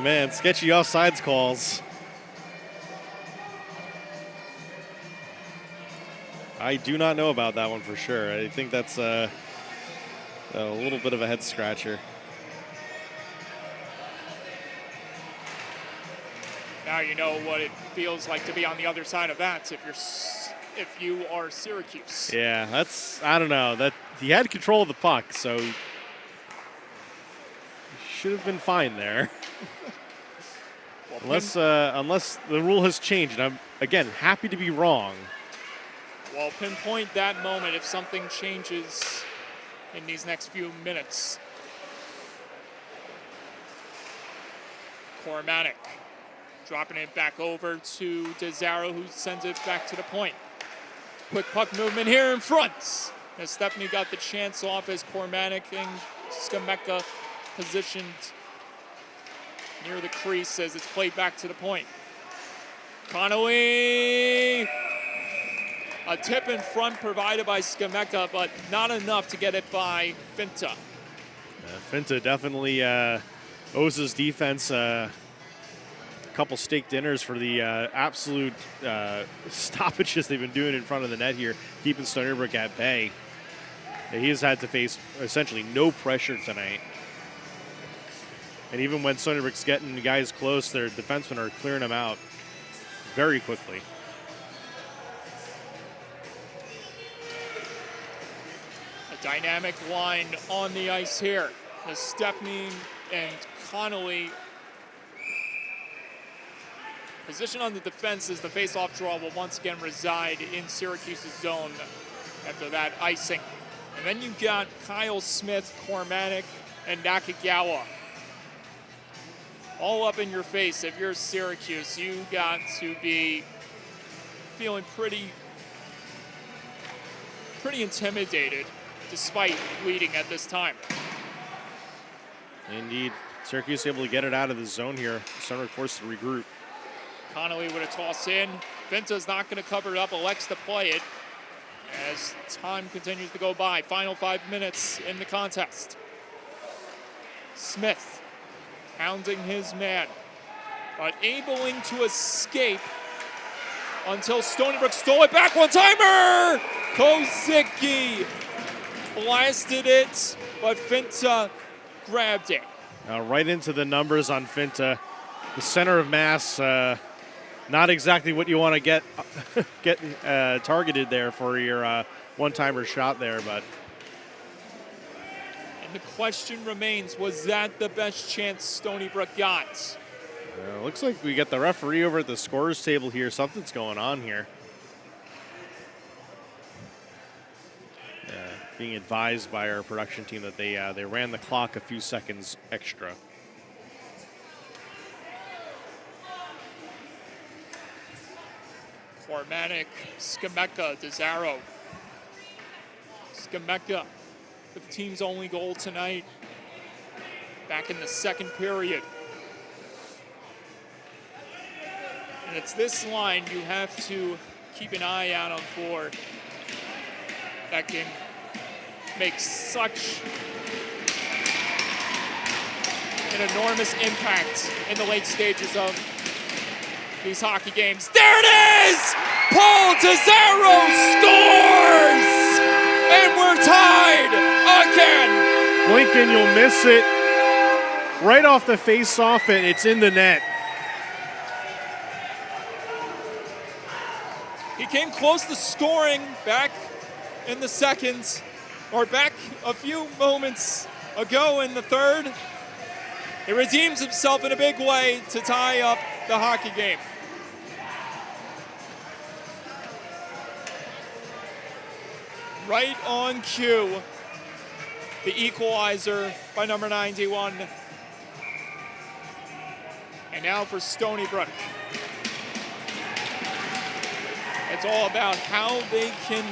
man, sketchy offsides calls. I do not know about that one for sure. I think that's a little bit of a head scratcher. Now you know what it feels like to be on the other side of that if you are Syracuse. Yeah, that's, I don't know. That he had control of the puck, so he should have been fine there. Well, unless the rule has changed. And I'm, again, happy to be wrong. Well, pinpoint that moment if something changes in these next few minutes. Cormatic dropping it back over to DeZaro, who sends it back to the point. Quick puck movement here in front. As Stephanie got the chance off as Cormatic and Skameka positioned near the crease as it's played back to the point. Connolly, a tip in front provided by Skameka, but not enough to get it by Finta. Finta definitely owes his defense a couple steak dinners for the absolute stoppages they've been doing in front of the net here, keeping Stony Brook at bay. He has had to face essentially no pressure tonight. And even when Stony Brook's getting guys close, their defensemen are clearing them out very quickly. A dynamic line on the ice here. As Stepney and Connolly position on the defense as the face-off draw will once again reside in Syracuse's zone after that icing. And then you've got Kyle Smith, Cormatic, and Nakagawa all up in your face. If you're Syracuse, you got to be feeling pretty intimidated despite leading at this time. Indeed. Syracuse able to get it out of the zone here. Stony Brook forced to regroup. Connolly with a toss in. Vinta's not going to cover it up, elects to play it. as time continues to go by. Final 5 minutes in the contest. Smith hounding his man, but abling to escape until Stony Brook stole it back. One-timer! Kozicki blasted it, but Finta grabbed it. Right into the numbers on Finta. The center of mass, not exactly what you want to get targeted there for your one-timer shot there, but. And the question remains, was that the best chance Stony Brook got? Looks like we got the referee over at the scorers table here. Something's going on here. Being advised by our production team that they ran the clock a few seconds extra. Cormatic, Skameka, DeZaro. Skameka with the team's only goal tonight. Back in the second period. And it's this line you have to keep an eye out on for that can make such an enormous impact in the late stages of these hockey games. There it is! Paul DeZaro scores! And we're tied again! Lincoln, you'll miss it. Right off the face-off, and it's in the net. He came close to scoring back in the second, or back a few moments ago in the third. He redeems himself in a big way to tie up the hockey game. Right on cue, the equalizer by number 91. And now for Stony Brook. It's all about how they can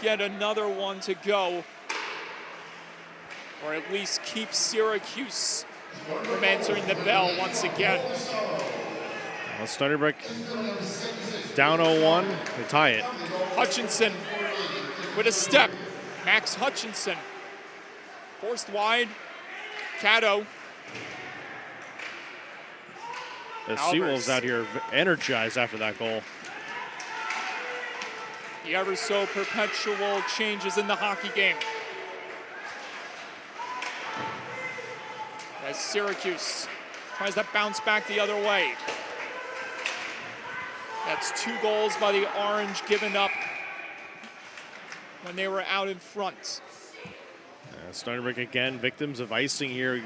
get another one to go, or at least keep Syracuse from answering the bell once again. Well, Stony Brook down 0-1, they tie it. Hutchinson with a step. Max Hutchinson forced wide. Cato. The Seawolves out here energized after that goal. The ever so perpetual changes in the hockey game. As Syracuse tries to bounce back the other way. That's 2 goals by the Orange given up when they were out in front. Stony Brook again, victims of icing here.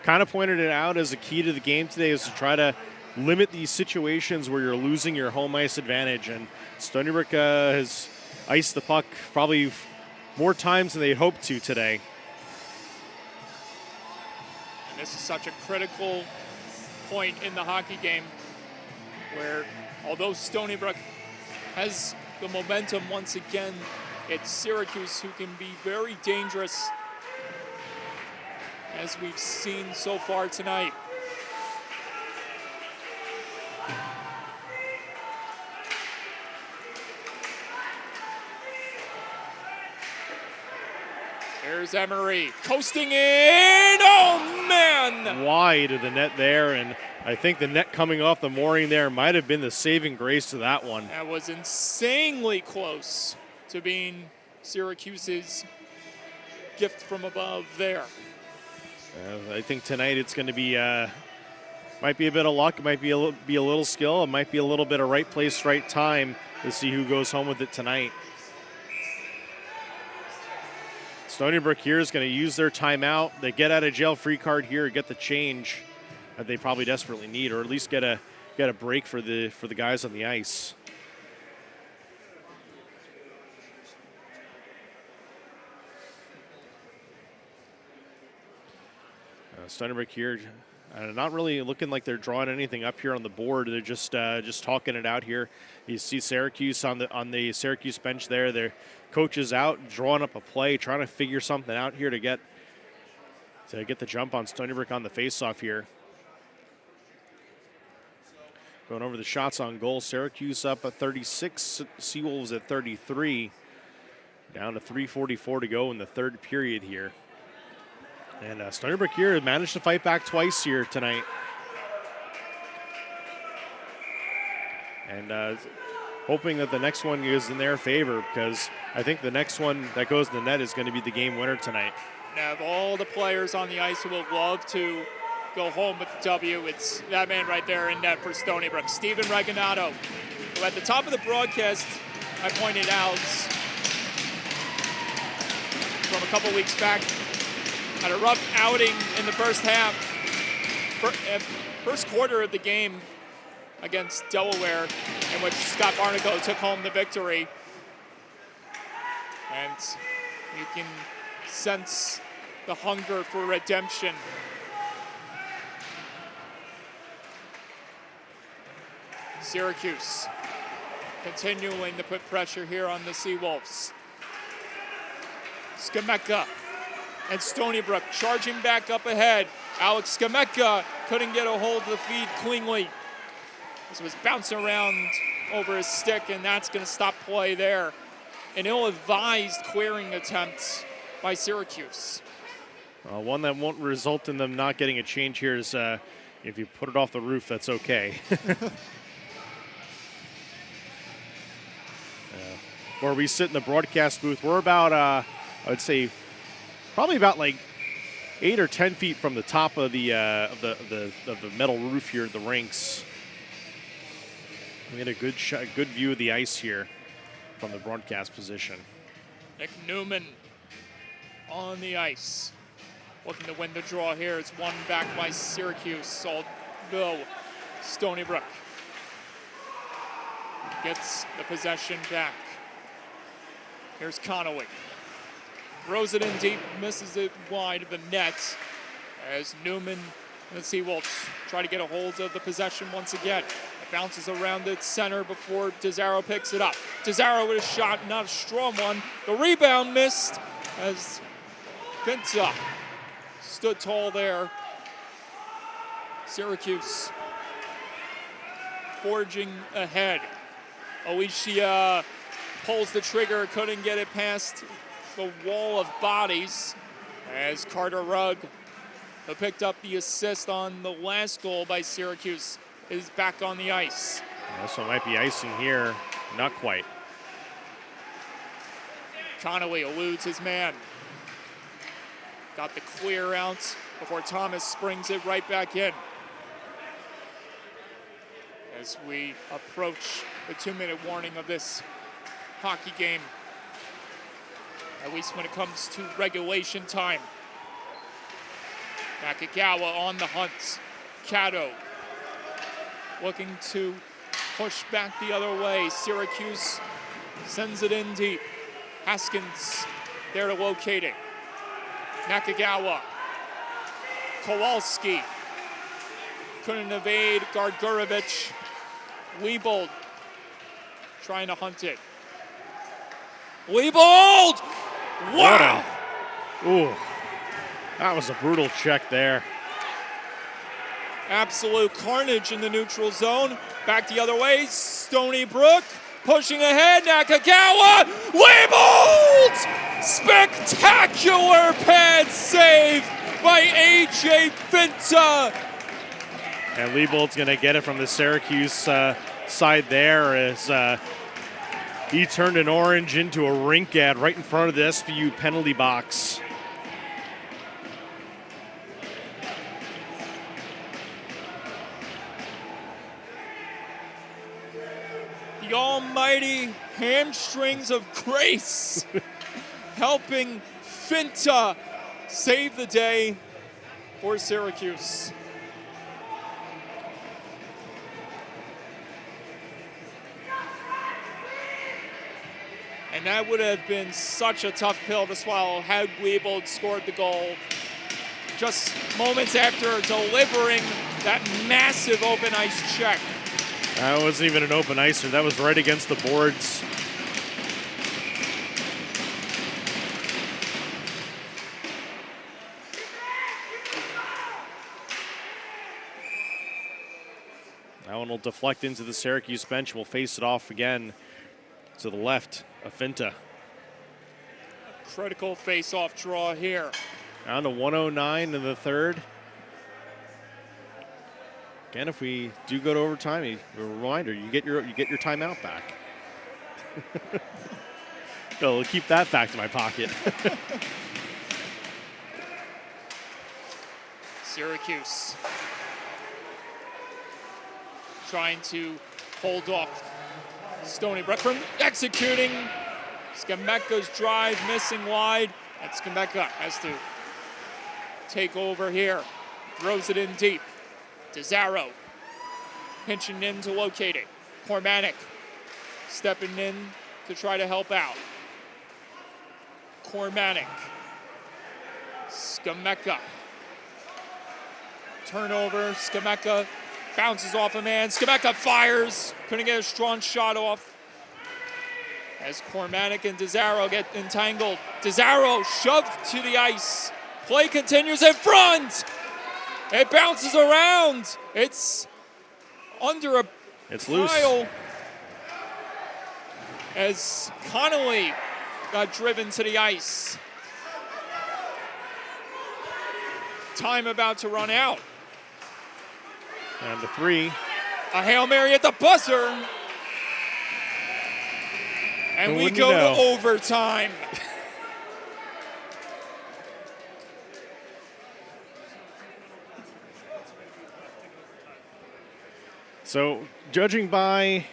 Kind of pointed it out as a key to the game today is to try to limit these situations where you're losing your home ice advantage. And Stony Brook has iced the puck probably more times than they hoped to today. And this is such a critical point in the hockey game where, although Stony Brook has the momentum once again, it's Syracuse who can be very dangerous, as we've seen so far tonight. There's Emery coasting in. Oh, man! Wide of the net there, and I think the net coming off the mooring there might have been the saving grace to that one. That was insanely close to being Syracuse's gift from above there. I think tonight it's going to be, might be a bit of luck, it might be a little skill, it might be a little bit of right place, right time to see who goes home with it tonight. Stony Brook here is going to use their timeout. They get out of jail free card here, get the change that they probably desperately need, or at least get a break for the guys on the ice. Stony Brook here, not really looking like they're drawing anything up here on the board. They're just talking it out here. You see Syracuse on the Syracuse bench there. Their coach is out, drawing up a play, trying to figure something out here to get the jump on Stony Brook on the faceoff here. Going over the shots on goal, Syracuse up at 36, Seawolves at 33. Down to 3:44 to go in the third period here. And Stony Brook here managed to fight back twice here tonight. And hoping that the next one is in their favor, because I think the next one that goes in the net is going to be the game winner tonight. Now, of all the players on the ice who will love to go home with the W, it's that man right there in net for Stony Brook, Steven Reganato, who at the top of the broadcast I pointed out from a couple weeks back had a rough outing in the first half. First quarter of the game against Delaware, in which Scott Barnaco took home the victory. And you can sense the hunger for redemption. Syracuse continuing to put pressure here on the Seawolves. Skameka and Stony Brook charging back up ahead. Alex Skameka couldn't get a hold of the feed cleanly. This was bouncing around over his stick, and that's going to stop play there. An ill-advised clearing attempt by Syracuse. One that won't result in them not getting a change here is if you put it off the roof, that's okay. Where we sit in the broadcast booth, we're about, I would say, probably about like 8 or 10 feet from the top of the metal roof here at the rinks. We had a good view of the ice here from the broadcast position. Nick Newman on the ice, looking to win the draw here. It's won back by Syracuse, although Stony Brook gets the possession back. Here's Conaway. Throws it in deep, misses it wide of the net as Newman and the Seawolves try to get a hold of the possession once again. It bounces around its center before DeZaro picks it up. DeZaro with a shot, not a strong one. The rebound missed as Finta stood tall there. Syracuse forging ahead. Alicia pulls the trigger, couldn't get it past the wall of bodies as Carter Rugg, who picked up the assist on the last goal by Syracuse, is back on the ice. This one might be icing here, not quite. Conaway eludes his man. Got the clear out before Thomas springs it right back in. As we approach the 2-minute warning of this hockey game, at least when it comes to regulation time. Nakagawa on the hunt. Cato looking to push back the other way. Syracuse sends it in deep. Haskins there to locate it. Nakagawa. Kowalski couldn't evade Gargurovich. Liebold trying to hunt it. Liebold! Wow! Ooh, that was a brutal check there. Absolute carnage in the neutral zone. Back the other way. Stony Brook pushing ahead. Nakagawa! Liebold! Spectacular pad save by A.J. Finta. And Liebold's going to get it from the Syracuse side there as he turned an orange into a rink ad right in front of the SBU penalty box. The almighty hamstrings of grace helping Finta save the day for Syracuse. And that would have been such a tough pill to swallow had Liebold scored the goal just moments after delivering that massive open ice check. That wasn't even an open icer. That was right against the boards. That one will deflect into the Syracuse bench. We'll face it off again to the left, Afinta. Critical face-off draw here. Down to 109 in the third. Again, if we do go to overtime, a reminder, you get your timeout back. I'll keep that fact in my pocket. Syracuse trying to hold off Stony Brook from executing. Skameka's drive missing wide, and Skameka has to take over here. Throws it in deep. DeZaro pinching in to locate it. Cormanic stepping in to try to help out. Cormanic. Skameka. Turnover. Skameka bounces off a man. Skameka fires. Couldn't get a strong shot off. As Cormanic and DeZaro get entangled. DeZaro shoved to the ice. Play continues in front. It bounces around. It's under a pile. As Connolly got driven to the ice. Time about to run out. And the three. A Hail Mary at the buzzer. And we go to overtime. So, judging by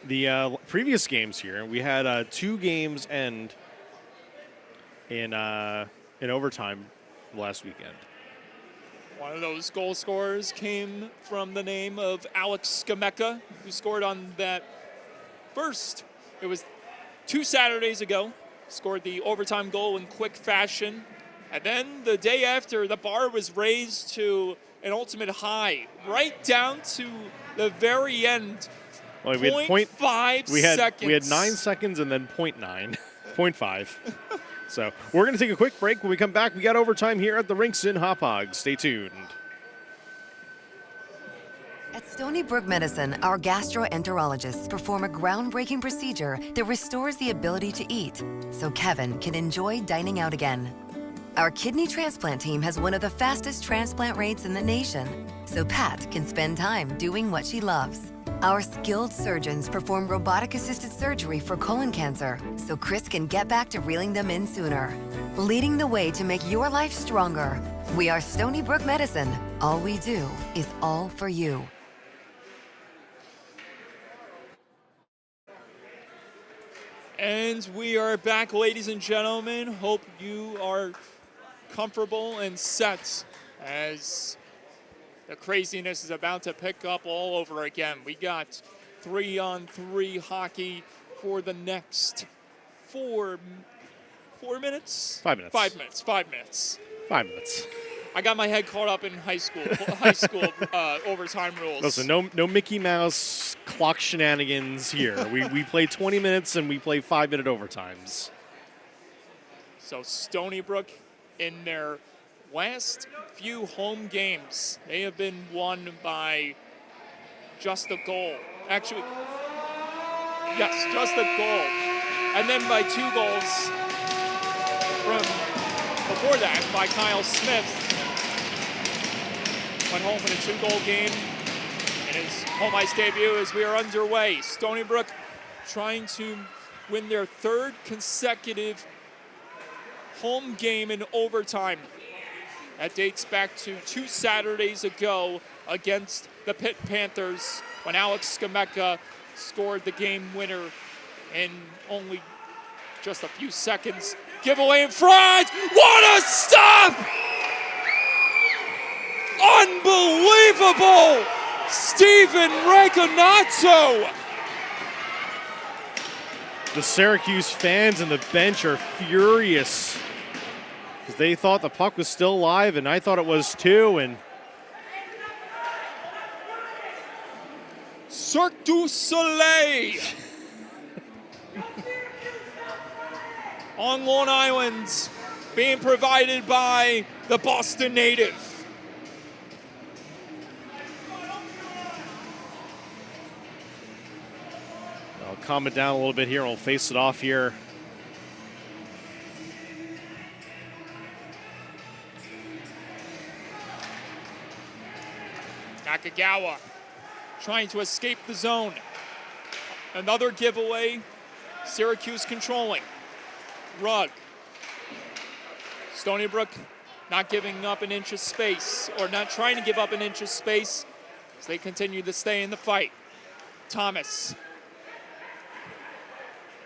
the previous games here, we had 2 games end in overtime last weekend. One of those goal scorers came from the name of Alex Skameka, who scored on that first. It was 2 Saturdays ago. Scored the overtime goal in quick fashion. And then the day after, the bar was raised to an ultimate high, right down to the very end. Well, we had 0.5 seconds. We had 9 seconds and then 0.9, 0.5. So we're going to take a quick break. When we come back, we got overtime here at the rinks in Hauppauge. Stay tuned. At Stony Brook Medicine, our gastroenterologists perform a groundbreaking procedure that restores the ability to eat, so Kevin can enjoy dining out again. Our kidney transplant team has one of the fastest transplant rates in the nation, so Pat can spend time doing what she loves. Our skilled surgeons perform robotic-assisted surgery for colon cancer, so Chris can get back to reeling them in sooner. Leading the way to make your life stronger. We are Stony Brook Medicine. All we do is all for you. And we are back, ladies and gentlemen. Hope you are comfortable and set as the craziness is about to pick up all over again. We got 3-on-3 hockey for the next 4 minutes? 5 minutes. 5 minutes. 5 minutes. 5 minutes. I got my head caught up in high school overtime rules. Listen, no Mickey Mouse clock shenanigans here. We play 20 minutes and we play 5-minute overtimes. So Stony Brook, in their last few home games, they have been won by just a goal. Actually, yes, just a goal. And then by 2 goals from before that by Kyle Smith. Went home with a 2-goal game in his home ice debut as we are underway. Stony Brook trying to win their 3rd consecutive home game in overtime. That dates back to 2 Saturdays ago against the Pitt Panthers when Alex Skameka scored the game winner in only just a few seconds. Giveaway in front! What a stop! Unbelievable! Steven Regonazzo! The Syracuse fans and the bench are furious because they thought the puck was still live, and I thought it was too. And Cirque du Soleil on Long Island, being provided by the Boston native. I'll calm it down a little bit here, and we'll face it off here. Nakagawa trying to escape the zone. Another giveaway. Syracuse controlling. Rugg. Stony Brook not giving up an inch of space, or not trying to give up an inch of space as they continue to stay in the fight. Thomas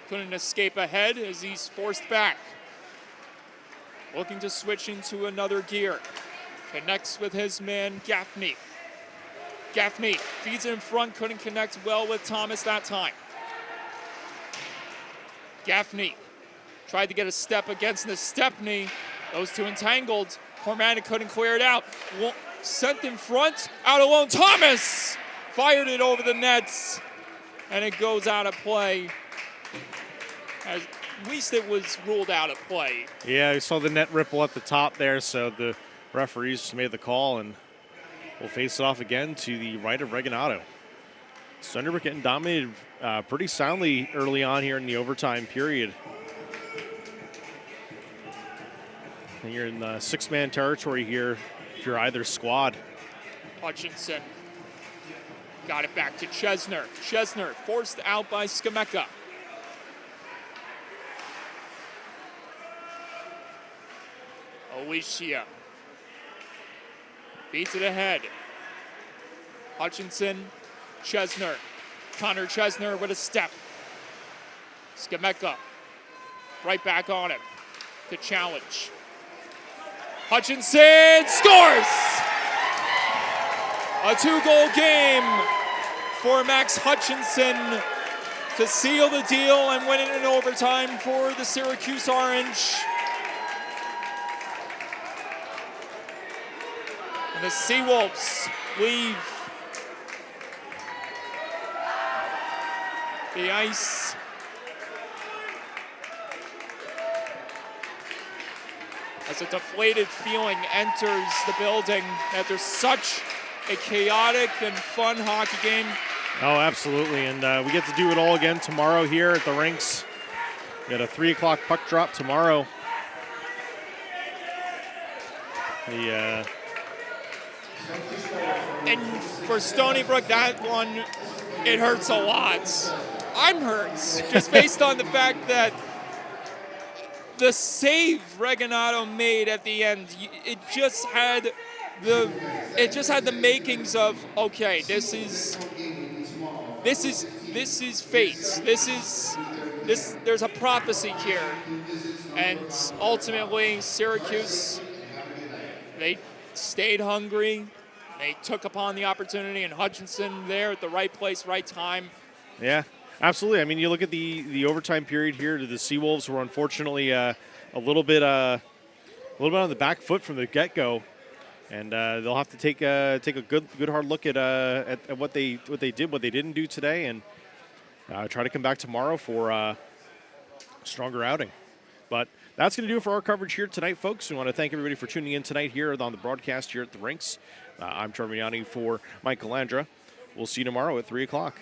couldn't escape ahead as he's forced back. Looking to switch into another gear. Connects with his man Gaffney. Gaffney feeds it in front, couldn't connect well with Thomas that time. Gaffney tried to get a step against the Stepney. Those two entangled. Cormatic couldn't clear it out. Sent in front, out alone. Thomas fired it over the nets, and it goes out of play. At least it was ruled out of play. Yeah, we saw the net ripple at the top there, so the referees just made the call, and we'll face it off again to the right of Regginato. Stony Brook getting dominated pretty soundly early on here in the overtime period. And you're in the six-man territory here if you're either squad. Hutchinson got it back to Chesner. Chesner forced out by Skameka. Alicia beats it ahead. Hutchinson, Chesner. Connor Chesner with a step. Skameka right back on him to challenge. Hutchinson scores! A 2-goal game for Max Hutchinson to seal the deal and win it in overtime for the Syracuse Orange. And the Seawolves leave the ice. As a deflated feeling enters the building after such a chaotic and fun hockey game. Oh, absolutely, and we get to do it all again tomorrow here at the rinks. We got a 3 o'clock puck drop tomorrow. And for Stony Brook, that one, it hurts a lot. I'm hurt, just based on the fact that the save Regginato made at the end, it just had the makings of, okay, this is fate. There's a prophecy here. And ultimately Syracuse, they stayed hungry. They took upon the opportunity, and Hutchinson there at the right place, right time. Yeah, absolutely. I mean, you look at the overtime period here. The Seawolves were unfortunately a little bit on the back foot from the get-go, and they'll have to take a good hard look at what they didn't do today, and try to come back tomorrow for a stronger outing. But that's going to do it for our coverage here tonight, folks. We want to thank everybody for tuning in tonight here on the broadcast here at the rinks. I'm Trevor Miani for Mike Calandra. We'll see you tomorrow at 3 o'clock.